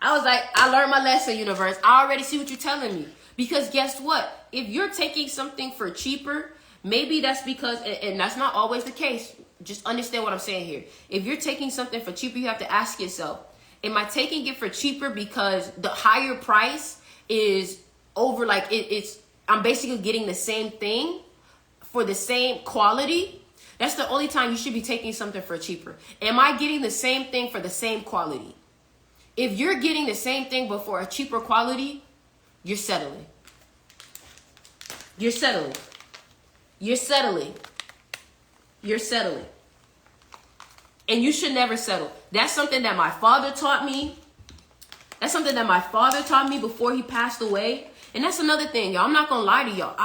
I learned my lesson, universe. I already see what you're telling me. Because guess what? If you're taking something for cheaper, maybe that's because, and that's not always the case. Just understand what I'm saying here. If you're taking something for cheaper, you have to ask yourself, am I taking it for cheaper because the higher price is over, like I'm basically getting the same thing for the same quality? That's the only time you should be taking something for cheaper. Am I getting the same thing for the same quality? If you're getting the same thing but for a cheaper quality, you're settling. You're settling. You're settling. You're settling. And you should never settle. That's something that my father taught me. That's something that my father taught me before he passed away. And that's another thing, y'all. I'm not going to lie to y'all.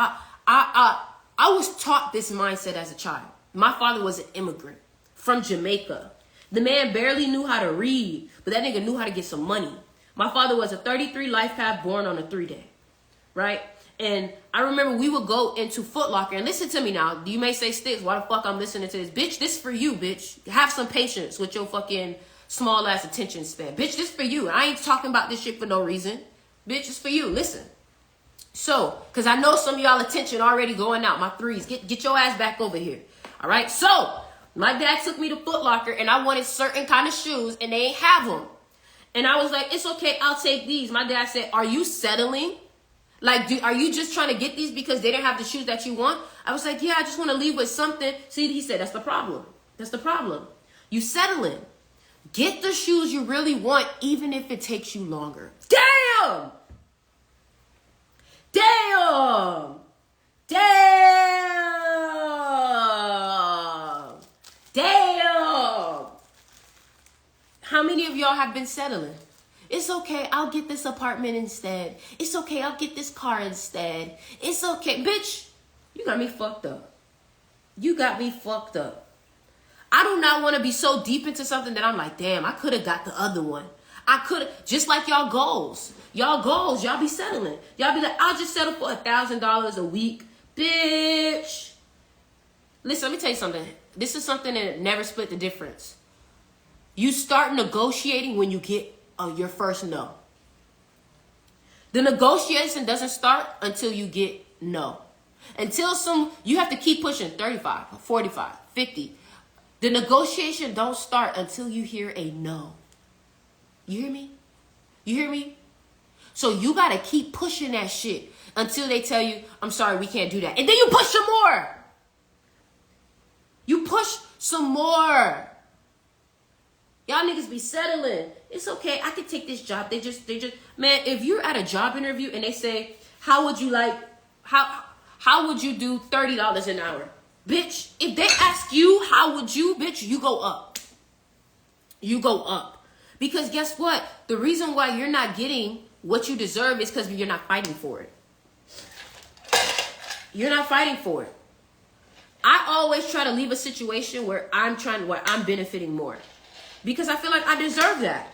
I was taught this mindset as a child. My father was an immigrant from Jamaica. The man barely knew how to read, but that nigga knew how to get some money. My father was a 33 life path, born on a 3-day, right? And I remember we would go into Foot Locker, and listen to me now. You may say, Sticks, why the fuck I'm listening to this? Bitch, this for you, bitch. Have some patience with your fucking small ass attention span. Bitch, this for you. I ain't talking about this shit for no reason. Bitch, it's for you. Listen. So, because I know some of y'all attention already going out. My threes. Get your ass back over here. All right? So, my dad took me to Foot Locker, and I wanted certain kind of shoes, and they ain't have them. And I was like, it's okay, I'll take these. My dad said, are you settling? Like, are you just trying to get these because they didn't have the shoes that you want? I was like, yeah, I just want to leave with something. See, he said, that's the problem. That's the problem. You settling. Get the shoes you really want, even if it takes you longer. Damn! Damn! Damn! Damn! How many of y'all have been settling? It's okay, I'll get this apartment instead. It's okay, I'll get this car instead. It's okay. Bitch, you got me fucked up. You got me fucked up. I do not want to be so deep into something that I'm like, damn, I could have got the other one. I could have, just like y'all goals. Y'all goals, y'all be settling. Y'all be like, I'll just settle for $1,000 a week. Bitch. Listen, let me tell you something. This is something that never split the difference. You start negotiating when you get your first no. The negotiation doesn't start until you get no. Until you have to keep pushing 35, 45, 50. The negotiation don't start until you hear a no. You hear me? You hear me? So you got to keep pushing that shit until they tell you, I'm sorry, we can't do that. And then you push some more. You push some more. Y'all niggas be settling. It's okay. I can take this job. They just, man, if you're at a job interview and they say, how would you do $30 an hour? Bitch, if they ask you, how would you, bitch, you go up. You go up. Because guess what? The reason why you're not getting what you deserve is because you're not fighting for it. You're not fighting for it. I always try to leave a situation where I'm benefiting more. Because I feel like I deserve that.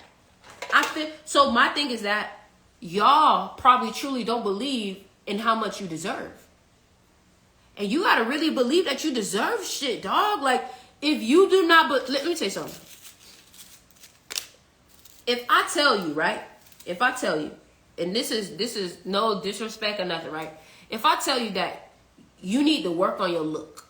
So my thing is that y'all probably truly don't believe in how much you deserve. And you got to really believe that you deserve shit, dog. Like, if you do not, but let me tell you something. If I tell you, right? If I tell you, and this is no disrespect or nothing, right? If I tell you that you need to work on your look.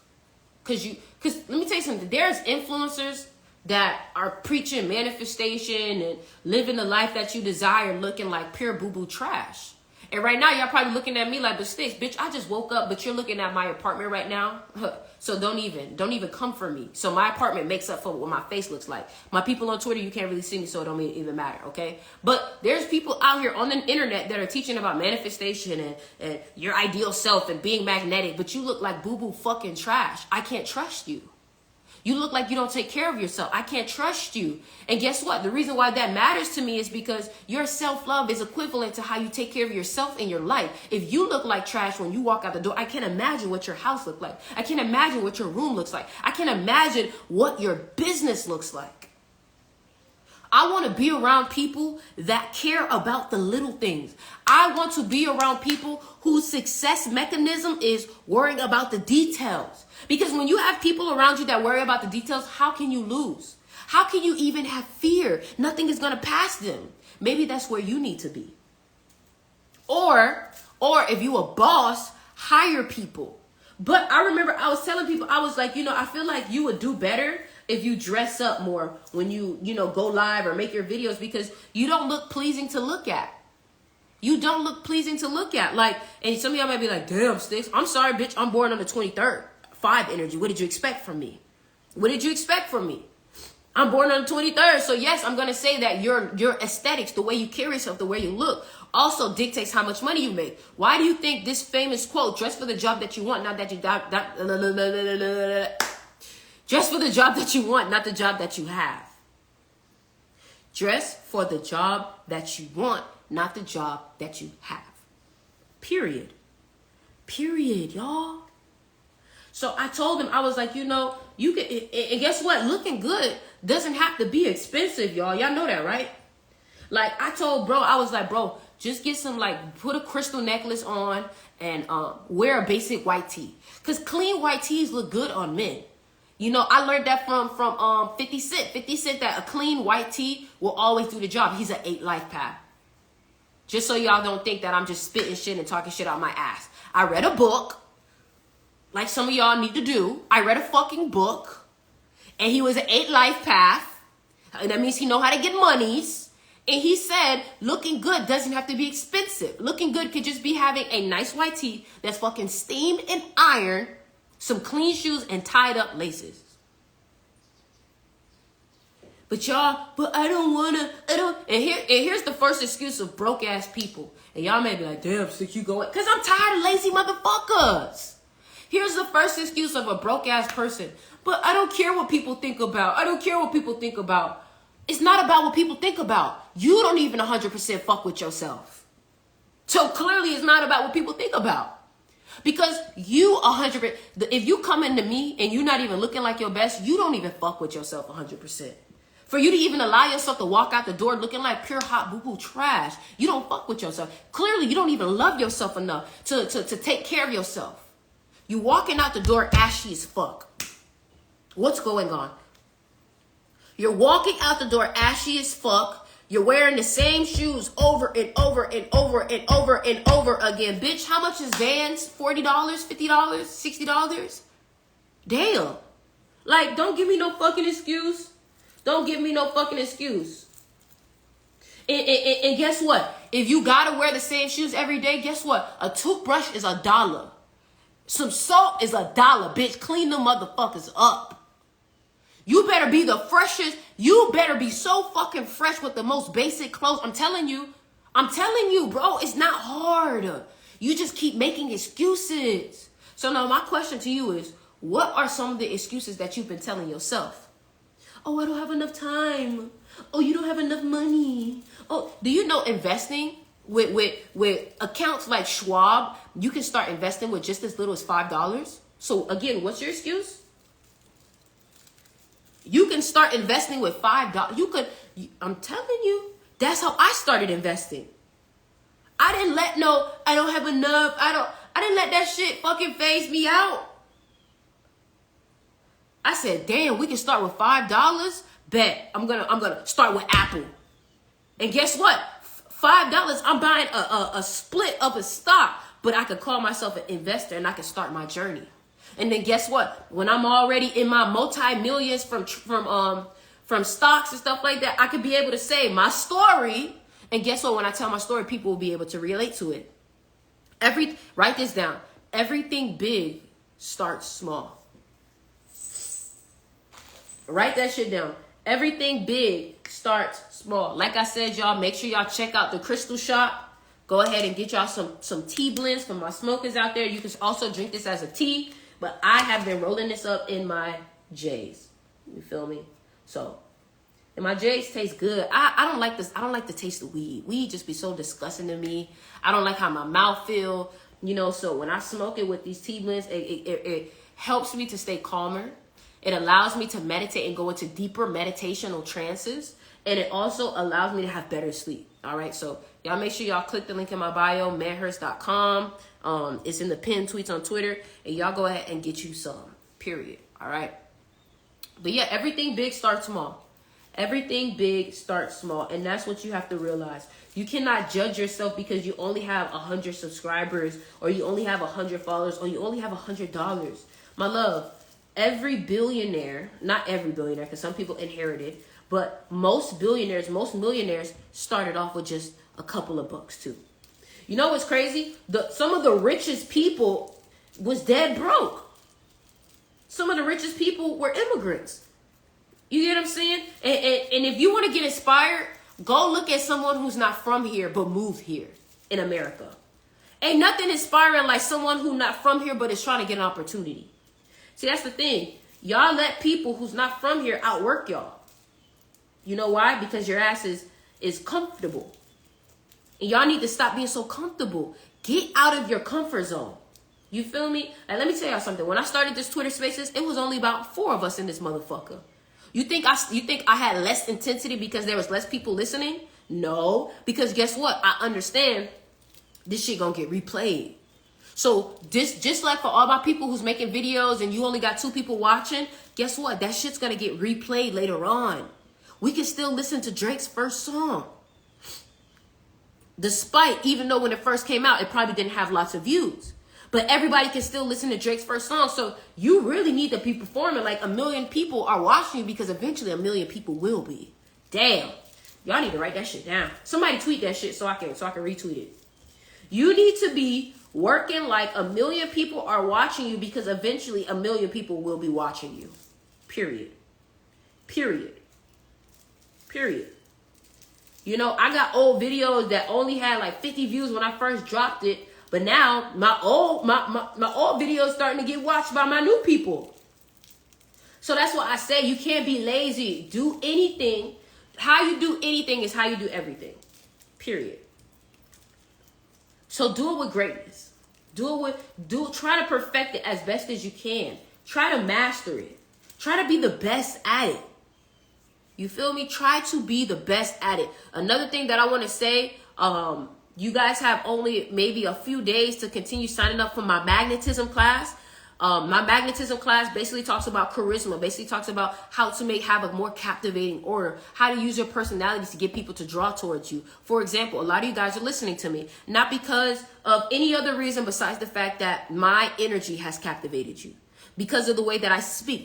Because let me tell you something. There's influencers that are preaching manifestation and living the life that you desire, looking like pure boo-boo trash. And right now, y'all probably looking at me like, but Sticks, bitch, I just woke up, but you're looking at my apartment right now. So don't even come for me. So my apartment makes up for what my face looks like. My people on Twitter, you can't really see me, so it don't even matter, okay? But there's people out here on the internet that are teaching about manifestation and your ideal self and being magnetic, but you look like boo-boo fucking trash. I can't trust you. You look like you don't take care of yourself. I can't trust you. And guess what? The reason why that matters to me is because your self-love is equivalent to how you take care of yourself in your life. If you look like trash when you walk out the door, I can't imagine what your house looks like. I can't imagine what your room looks like. I can't imagine what your business looks like. I want to be around people that care about the little things. I want to be around people whose success mechanism is worrying about the details. Because when you have people around you that worry about the details, how can you lose? How can you even have fear? Nothing is going to pass them. Maybe that's where you need to be. Or if you a boss, hire people. But I remember I was telling people, I was like, I feel like you would do better if you dress up more when you go live or make your videos, because you don't look pleasing to look at. You don't look pleasing to look at. Like, and some of y'all might be like, damn, Sticks, I'm sorry, bitch, I'm born on the 23rd. 5 energy. What did you expect from me? What did you expect from me? I'm born on the 23rd. So yes, I'm going to say that your aesthetics, the way you carry yourself, the way you look, also dictates how much money you make. Why do you think this famous quote, dress for the job that you want, not that you... Dress for the job that you want, not the job that you have. Dress for the job that you want, not the job that you have. Period. Period, y'all. So I told him, I was like, you can, and guess what? Looking good doesn't have to be expensive, y'all. Y'all know that, right? Like, I told bro, I was like, bro, just get some, like, put a crystal necklace on and wear a basic white tee. Because clean white tees look good on men. I learned that from 50 Cent. 50 Cent that a clean white tee will always do the job. He's an 8 life path. Just so y'all don't think that I'm just spitting shit and talking shit out my ass. I read a book, like some of y'all need to do. I read a fucking book, and he was an 8 life path. And that means he know how to get monies. And he said, looking good doesn't have to be expensive. Looking good could just be having a nice white tee that's fucking steamed and ironed, some clean shoes, and tied up laces. But y'all, I don't wanna, and here's the first excuse of broke ass people. And y'all may be like, damn, Sick, you going? Cause I'm tired of lazy motherfuckers. Here's the first excuse of a broke ass person. But I don't care what people think about. I don't care what people think about. It's not about what people think about. You don't even 100% fuck with yourself. So clearly it's not about what people think about. Because you 100%, if you come into me and you're not even looking like your best, you don't even fuck with yourself 100%. For you to even allow yourself to walk out the door looking like pure hot boo-boo trash, you don't fuck with yourself. Clearly, you don't even love yourself enough to take care of yourself. You walking out the door ashy as fuck. What's going on? You're walking out the door ashy as fuck. You're wearing the same shoes over and over and over and over and over again. Bitch, how much is Vans? $40, $50, $60? Damn. Like, don't give me no fucking excuse. Don't give me no fucking excuse. And guess what? If you gotta wear the same shoes every day, guess what? A toothbrush is $1. Some soap is $1, bitch. Clean them motherfuckers up. You better be the freshest. You better be so fucking fresh with the most basic clothes. I'm telling you, bro, it's not hard. You just keep making excuses. So now my question to you is, what are some of the excuses that you've been telling yourself? Oh, I don't have enough time. Oh, you don't have enough money. Oh, do you know investing with accounts like Schwab, you can start investing with just as little as $5. So again, what's your excuse? You can start investing with $5. I'm telling you, that's how I started investing. I didn't let I don't have enough. I didn't let that shit fucking phase me out. I said, damn, we can start with $5. Bet I'm gonna start with Apple. And guess what? $5, I'm buying a split of a stock, but I could call myself an investor and I can start my journey. And then guess what? When I'm already in my multi-millions from stocks and stuff like that, I could be able to say my story. And guess what? When I tell my story, people will be able to relate to it. Write this down. Everything big starts small. Write that shit down. Everything big starts small. Like I said, y'all, make sure y'all check out the Crystal Shop. Go ahead and get y'all some tea blends for my smokers out there. You can also drink this as a tea, but I have been rolling this up in my J's. You feel me? So, and my J's taste good. I don't like this. I don't like the taste of weed. Weed just be so disgusting to me. I don't like how my mouth feel. So when I smoke it with these tea blends, it helps me to stay calmer. It allows me to meditate and go into deeper meditational trances. And it also allows me to have better sleep. All right. So y'all make sure y'all click the link in my bio, medhurst.com. It's in the pinned tweets on Twitter. And y'all go ahead and get you some. Period. All right. But yeah, everything big starts small. Everything big starts small. And that's what you have to realize. You cannot judge yourself because you only have 100 subscribers, or you only have 100 followers, or you only have $100. My love. Every billionaire, not every billionaire, because some people inherited, but most billionaires, most millionaires started off with just a couple of bucks too. You know what's crazy? Some of the richest people was dead broke. Some of the richest people were immigrants. You get what I'm saying? And if you want to get inspired, go look at someone who's not from here but moved here in America. Ain't nothing inspiring like someone who's not from here but is trying to get an opportunity. See, that's the thing. Y'all let people who's not from here outwork y'all. You know why? Because your ass is comfortable. And y'all need to stop being so comfortable. Get out of your comfort zone. You feel me? Like, let me tell y'all something. When I started this Twitter Spaces, it was only about 4 of us in this motherfucker. You think I had less intensity because there was less people listening? No, because guess what? I understand this shit gonna get replayed. So this, just like for all my people who's making videos and you only got 2 people watching, guess what? That shit's gonna get replayed later on. We can still listen to Drake's first song. Despite, even though when it first came out, it probably didn't have lots of views. But everybody can still listen to Drake's first song. So you really need to be performing like 1 million people are watching you, because eventually 1 million people will be. Damn. Y'all need to write that shit down. Somebody tweet that shit so I can retweet it. You need to be working like 1 million people are watching you, because eventually 1 million people will be watching you. Period. Period. Period. You know, I got old videos that only had like 50 views when I first dropped it. But now my old videos starting to get watched by my new people. So that's why I say you can't be lazy. Do anything. How you do anything is how you do everything. Period. So do it with greatness. Try to perfect it as best as you can. Try to master it. Try to be the best at it. You feel me? Try to be the best at it. Another thing that I want to say, you guys have only maybe a few days to continue signing up for my magnetism class. My magnetism class basically talks about charisma, basically talks about how to have a more captivating aura, how to use your personality to get people to draw towards you. For example, a lot of you guys are listening to me, not because of any other reason besides the fact that my energy has captivated you. Because of the way that I speak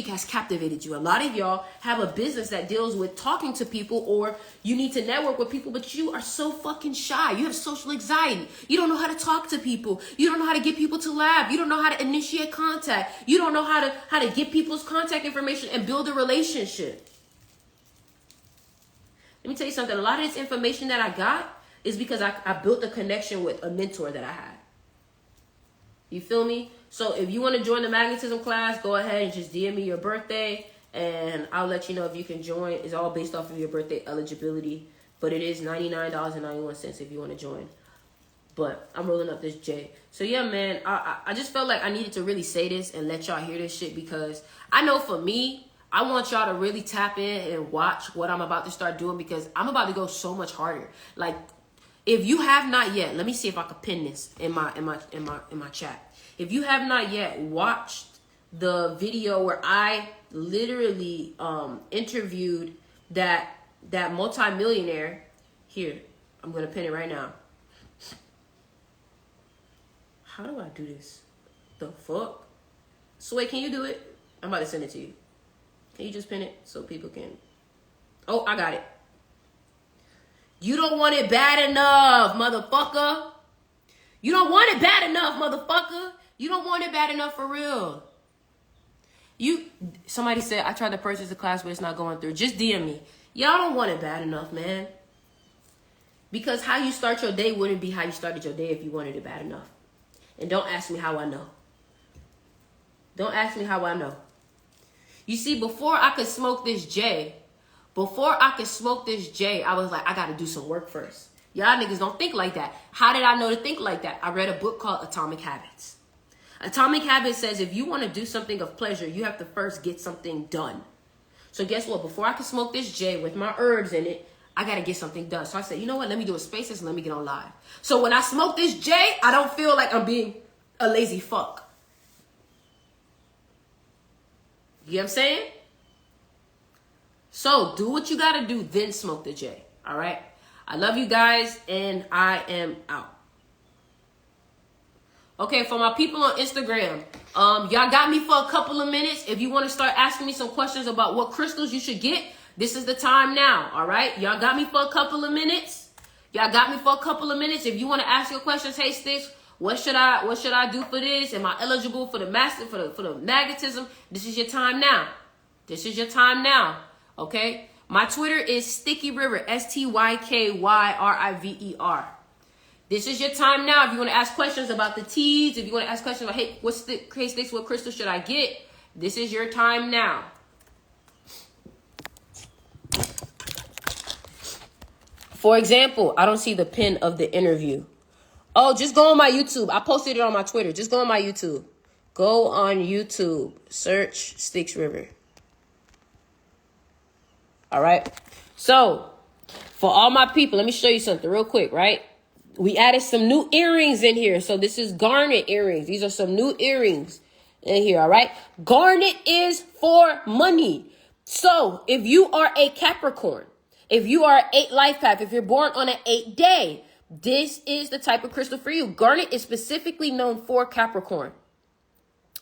has captivated you. A lot of y'all have a business that deals with talking to people, or you need to network with people, but you are so fucking shy. You have social anxiety. You don't know how to talk to people. You don't know how to get people to laugh. You don't know how to initiate contact. You don't know how to get people's contact information and build a relationship. Let me tell you something. A lot of this information that I got is because I built a connection with a mentor that I had. You feel me? So if you want to join the magnetism class, go ahead and just DM me your birthday, and I'll let you know if you can join. It's all based off of your birthday eligibility, but it is $99.91 if you want to join. But I'm rolling up this J. So yeah, man, I just felt like I needed to really say this and let y'all hear this shit, because I know for me, I want y'all to really tap in and watch what I'm about to start doing, because I'm about to go so much harder. Like, if you have not yet, let me see if I can pin this in my chat. If you have not yet watched the video where I literally interviewed that multimillionaire, here, I'm gonna pin it right now. How do I do this? The fuck? So wait, can you do it? I'm about to send it to you. Can you just pin it so people can? Oh, I got it. You don't want it bad enough, motherfucker. You don't want it bad enough, motherfucker. You don't want it bad enough for real. Somebody said, I tried to purchase the class, but it's not going through. Just DM me. Y'all don't want it bad enough, man. Because how you start your day wouldn't be how you started your day if you wanted it bad enough. And don't ask me how I know. Don't ask me how I know. You see, before I could smoke this J, I was like, I got to do some work first. Y'all niggas don't think like that. How did I know to think like that? I read a book called Atomic Habits. Atomic Habits says if you want to do something of pleasure, you have to first get something done. So guess what? Before I can smoke this J with my herbs in it, I got to get something done. So I said, you know what? Let me do a Spaces and let me get on live. So when I smoke this J, I don't feel like I'm being a lazy fuck. You know what I'm saying? So do what you got to do, then smoke the J. All right? I love you guys, and I am out. Okay, for my people on Instagram, y'all got me for a couple of minutes. If you want to start asking me some questions about what crystals you should get, this is the time now, all right? Y'all got me for a couple of minutes. If you want to ask your questions, hey, Sticks, what should I do for this? Am I eligible for the magnetism? This is your time now. Okay? My Twitter is Sticky River, STYKYRIVER. This is your time now. If you want to ask questions about the teas, if you want to ask questions about, hey, Sticks, what crystal should I get? This is your time now. For example, I don't see the pin of the interview. Oh, just go on my YouTube. I posted it on my Twitter. Just go on my YouTube. Go on YouTube. Search Styx River. All right. So, for all my people, let me show you something real quick, right? We added some new earrings in here. So, this is garnet earrings. These are some new earrings in here, all right? Garnet is for money. So, if you are a Capricorn, if you are an 8 life path, if you're born on an 8 day, this is the type of crystal for you. Garnet is specifically known for Capricorn.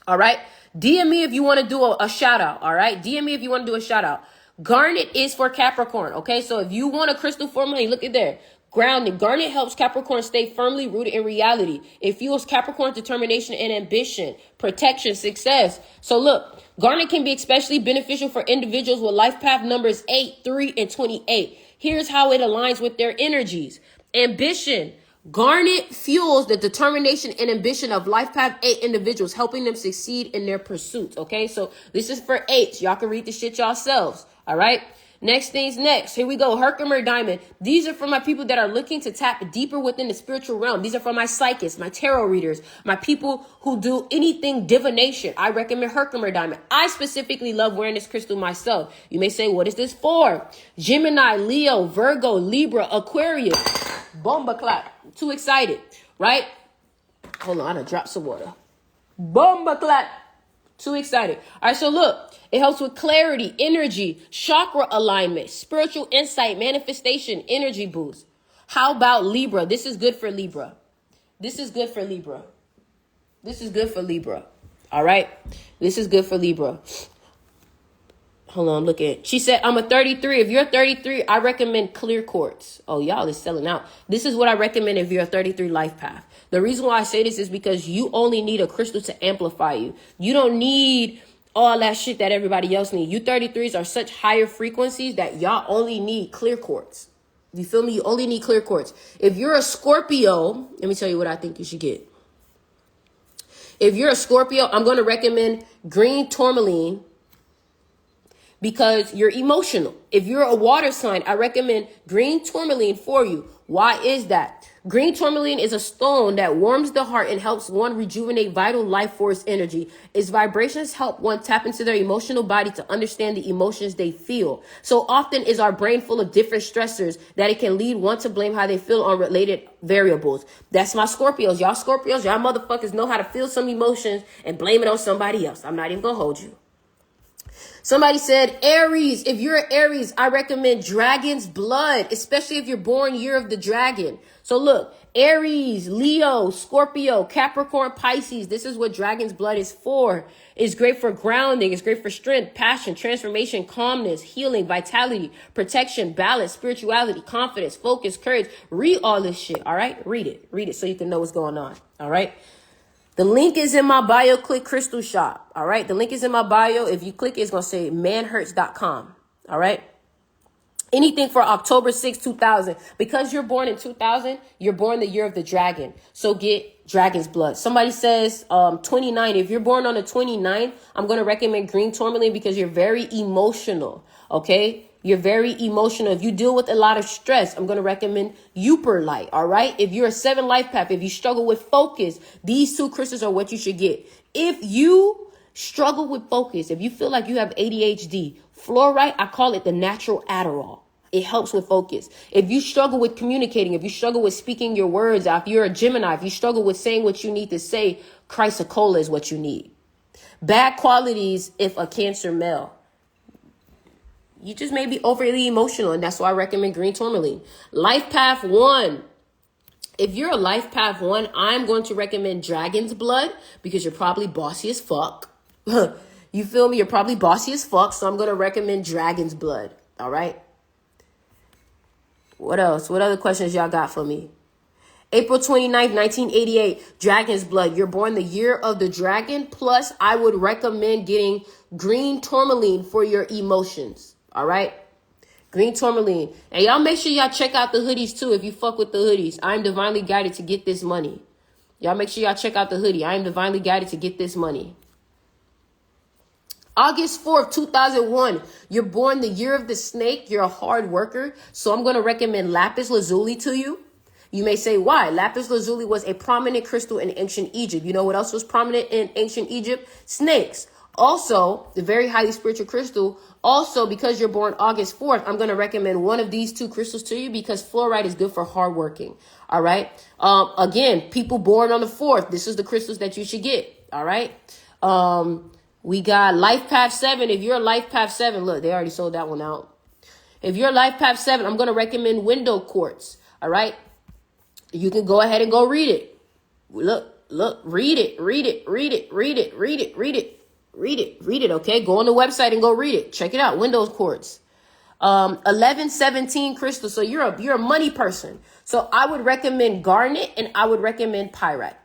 All right. DM me if you want to do a shout out. All right. DM me if you want to do a shout out. Garnet is for Capricorn. Okay. So if you want a crystal formula, look at there. Grounding. Garnet helps Capricorn stay firmly rooted in reality. It fuels Capricorn's determination and ambition, protection, success. So look, garnet can be especially beneficial for individuals with life path numbers 8, 3, and 28. Here's how it aligns with their energies. Ambition. Garnet fuels the determination and ambition of life path 8 individuals, helping them succeed in their pursuits. Okay, so this is for 8s. Y'all can read the shit yourselves. All right. Next things next. Here we go. Herkimer Diamond. These are for my people that are looking to tap deeper within the spiritual realm. These are for my psychics, my tarot readers, my people who do anything divination. I recommend Herkimer Diamond. I specifically love wearing this crystal myself. You may say, what is this for? Gemini, Leo, Virgo, Libra, Aquarius. Bomba clap. Too excited, right? Hold on, I done dropped some water. Bomba clap. Too excited. All right, so look, it helps with clarity, energy, chakra alignment, spiritual insight, manifestation, energy boost. How about Libra? This is good for Libra. This is good for Libra. This is good for Libra. All right, this is good for Libra. Hold on, look at. She said, I'm a 33. If you're 33, I recommend clear quartz. Oh, y'all is selling out. This is what I recommend if you're a 33 life path. The reason why I say this is because you only need a crystal to amplify you. You don't need all that shit that everybody else needs. You 33s are such higher frequencies that y'all only need clear quartz. You feel me? You only need clear quartz. If you're a Scorpio, let me tell you what I think you should get. If you're a Scorpio, I'm going to recommend green tourmaline, because you're emotional. If you're a water sign, I recommend green tourmaline for you. Why is that? Green tourmaline is a stone that warms the heart and helps one rejuvenate vital life force energy. Its vibrations help one tap into their emotional body to understand the emotions they feel. So often is our brain full of different stressors that it can lead one to blame how they feel on related variables. That's my Scorpios. Y'all Scorpios, y'all motherfuckers know how to feel some emotions and blame it on somebody else. I'm not even gonna hold you. Somebody said Aries. If you're an Aries, I recommend Dragon's Blood, especially if you're born year of the dragon. So look, Aries, Leo, Scorpio, Capricorn, Pisces. This is what Dragon's Blood is for. It's great for grounding. It's great for strength, passion, transformation, calmness, healing, vitality, protection, balance, spirituality, confidence, focus, courage. Read all this shit. All right. Read it so you can know what's going on. All right. The link is in my bio. Click Crystal Shop. All right. The link is in my bio. If you click it, it's going to say manhurts.com. All right. Anything for October 6, 2000. Because you're born in 2000, you're born the year of the dragon. So get Dragon's Blood. Somebody says 29. If you're born on the 29th, I'm going to recommend green tourmaline because you're very emotional. Okay. You're very emotional. If you deal with a lot of stress, I'm going to recommend Upper Light. All right. If you're a 7 life path, if you struggle with focus, these 2 crystals are what you should get. If you struggle with focus, if you feel like you have ADHD, fluorite, I call it the natural Adderall. It helps with focus. If you struggle with communicating, if you struggle with speaking your words out, if you're a Gemini, if you struggle with saying what you need to say, Chrysocolla is what you need. Bad qualities if a Cancer male. You just may be overly emotional, and that's why I recommend green tourmaline. Life path 1. If you're a life path 1, I'm going to recommend Dragon's Blood because you're probably bossy as fuck. You feel me? You're probably bossy as fuck, so I'm going to recommend Dragon's Blood. All right? What else? What other questions y'all got for me? April 29th, 1988, Dragon's Blood. You're born the year of the dragon. Plus, I would recommend getting green tourmaline for your emotions. All right. Green tourmaline. And y'all make sure y'all check out the hoodies too. If you fuck with the hoodies, I'm divinely guided to get this money. Y'all make sure y'all check out the hoodie. I am divinely guided to get this money. August 4th, 2001. You're born the year of the snake. You're a hard worker. So I'm going to recommend lapis lazuli to you. You may say, why? Lapis lazuli was a prominent crystal in ancient Egypt. You know what else was prominent in ancient Egypt? Snakes. Also, the very highly spiritual crystal. Also, because you're born August 4th, I'm going to recommend one of these two crystals to you because fluorite is good for hard working. All right. Again, people born on the 4th, this is the crystals that you should get. All right. We got Life Path 7. If you're a Life Path 7, look, they already sold that one out. If you're a Life Path 7, I'm going to recommend window quartz. All right. You can go ahead and go read it. Look, read it. Okay. Go on the website and go read it. Check it out. Windows quartz. 1117 crystal. So you're a money person. So I would recommend garnet and I would recommend pyrite.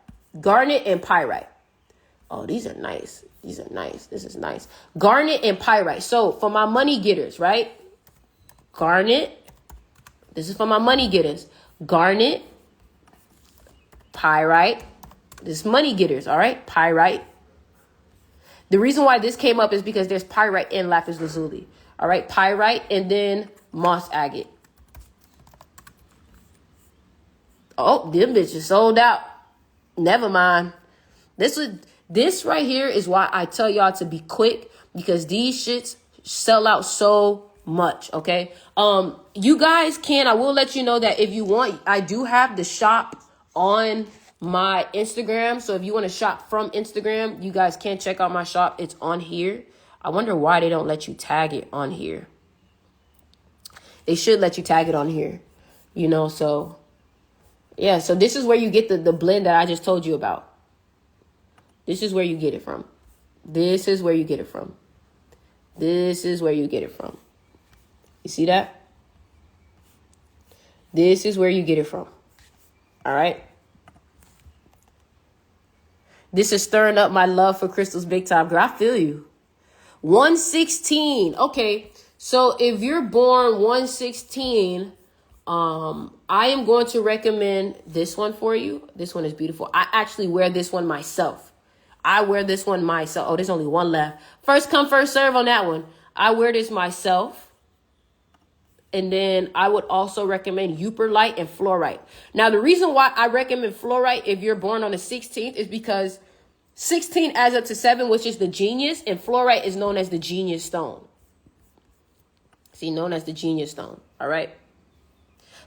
Garnet and pyrite. Oh, these are nice. These are nice. This is nice. Garnet and pyrite. So for my money getters, right? Garnet. This is for my money getters. Garnet. Pyrite. This is money getters. All right. Pyrite. The reason why this came up is because there's pyrite in lapis lazuli. All right. Pyrite and then moss agate. Oh, them bitches sold out. Never mind. This right here is why I tell y'all to be quick because these shits sell out so much. Okay. You guys I will let you know that if you want, I do have the shop on my Instagram. So if you want to shop from Instagram, you guys can check out my shop. It's on here. I wonder why they don't let you tag it on here. They should let you tag it on here, you know, so yeah. So this is where you get the blend that I just told you about. This is where you get it from. This is where you get it from. This is where you get it from. You see that? This is where you get it from. All right. This is stirring up my love for crystals big time, girl. I feel you. 116. Okay. So if you're born 116, I am going to recommend this one for you. This one is beautiful. I actually wear this one myself. Oh, there's only one left. First come, first serve on that one. I wear this myself. And then I would also recommend Euperlite and Fluorite. Now, the reason why I recommend Fluorite if you're born on the 16th is because 16 adds up to 7, which is the genius. And Fluorite is known as the genius stone. See, known as the genius stone. All right.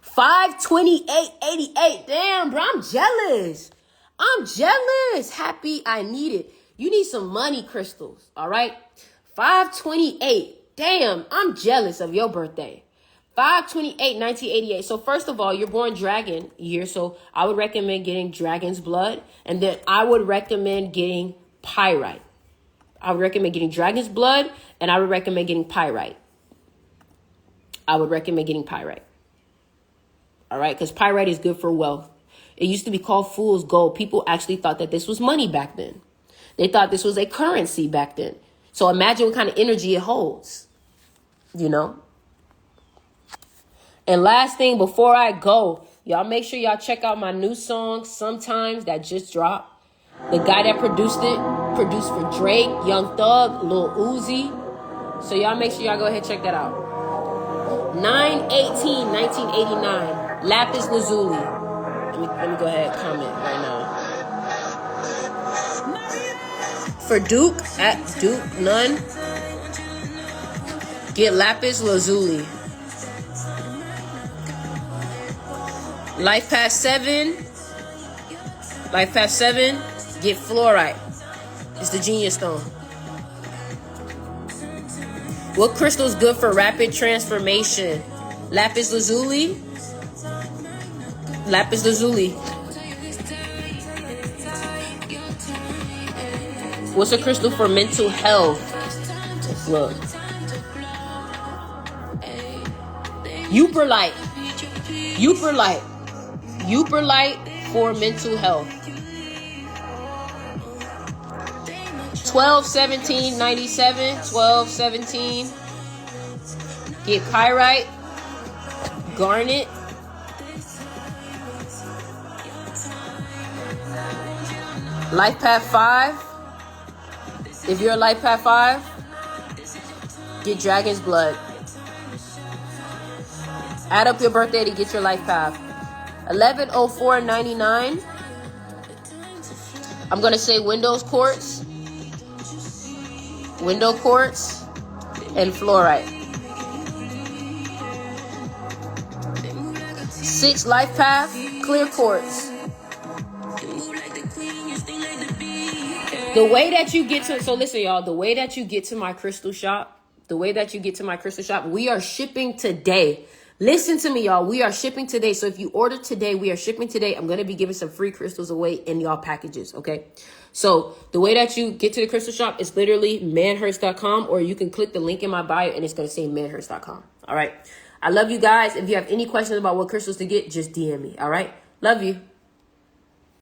528.88. Damn, bro, I'm jealous. Happy I need it. You need some money crystals. All right. 528. Damn, I'm jealous of your birthday. 5/28/1988. So first of all, you're born dragon year. So I would recommend getting dragon's blood. And then I would recommend getting pyrite. I would recommend getting dragon's blood. And I would recommend getting pyrite. All right. Because pyrite is good for wealth. It used to be called fool's gold. People actually thought that this was money back then. They thought this was a currency back then. So imagine what kind of energy it holds, you know? And last thing before I go, y'all make sure y'all check out my new song, Sometimes, that just dropped. The guy that produced for Drake, Young Thug, Lil Uzi. So y'all make sure y'all go ahead and check that out. 9/18/1989, Lapis Lazuli. Let me go ahead and comment right now. For Duke, at Duke Nunn, get Lapis Lazuli. Life Path 7, get Fluorite. It's the genius stone. What crystal is good for rapid transformation? Lapis Lazuli. What's a crystal for mental health? Let's look. Euperlite for mental health. 12/17/97. 12/17. Get pyrite, garnet, Life Path 5. If you're a Life Path 5, get Dragon's Blood. Add up your birthday to get your Life Path. $1104.99. I'm gonna say window quartz, and fluorite. 6 Life Path clear quartz. The way that you get to, so listen, y'all, the way that you get to my crystal shop, we are shipping today. Listen to me, y'all. We are shipping today. So if you order today, we are shipping today. I'm going to be giving some free crystals away in y'all packages. Okay. So the way that you get to the crystal shop is literally manhurst.com, or you can click the link in my bio and it's going to say manhurst.com. All right. I love you guys. If you have any questions about what crystals to get, just DM me. All right. Love you.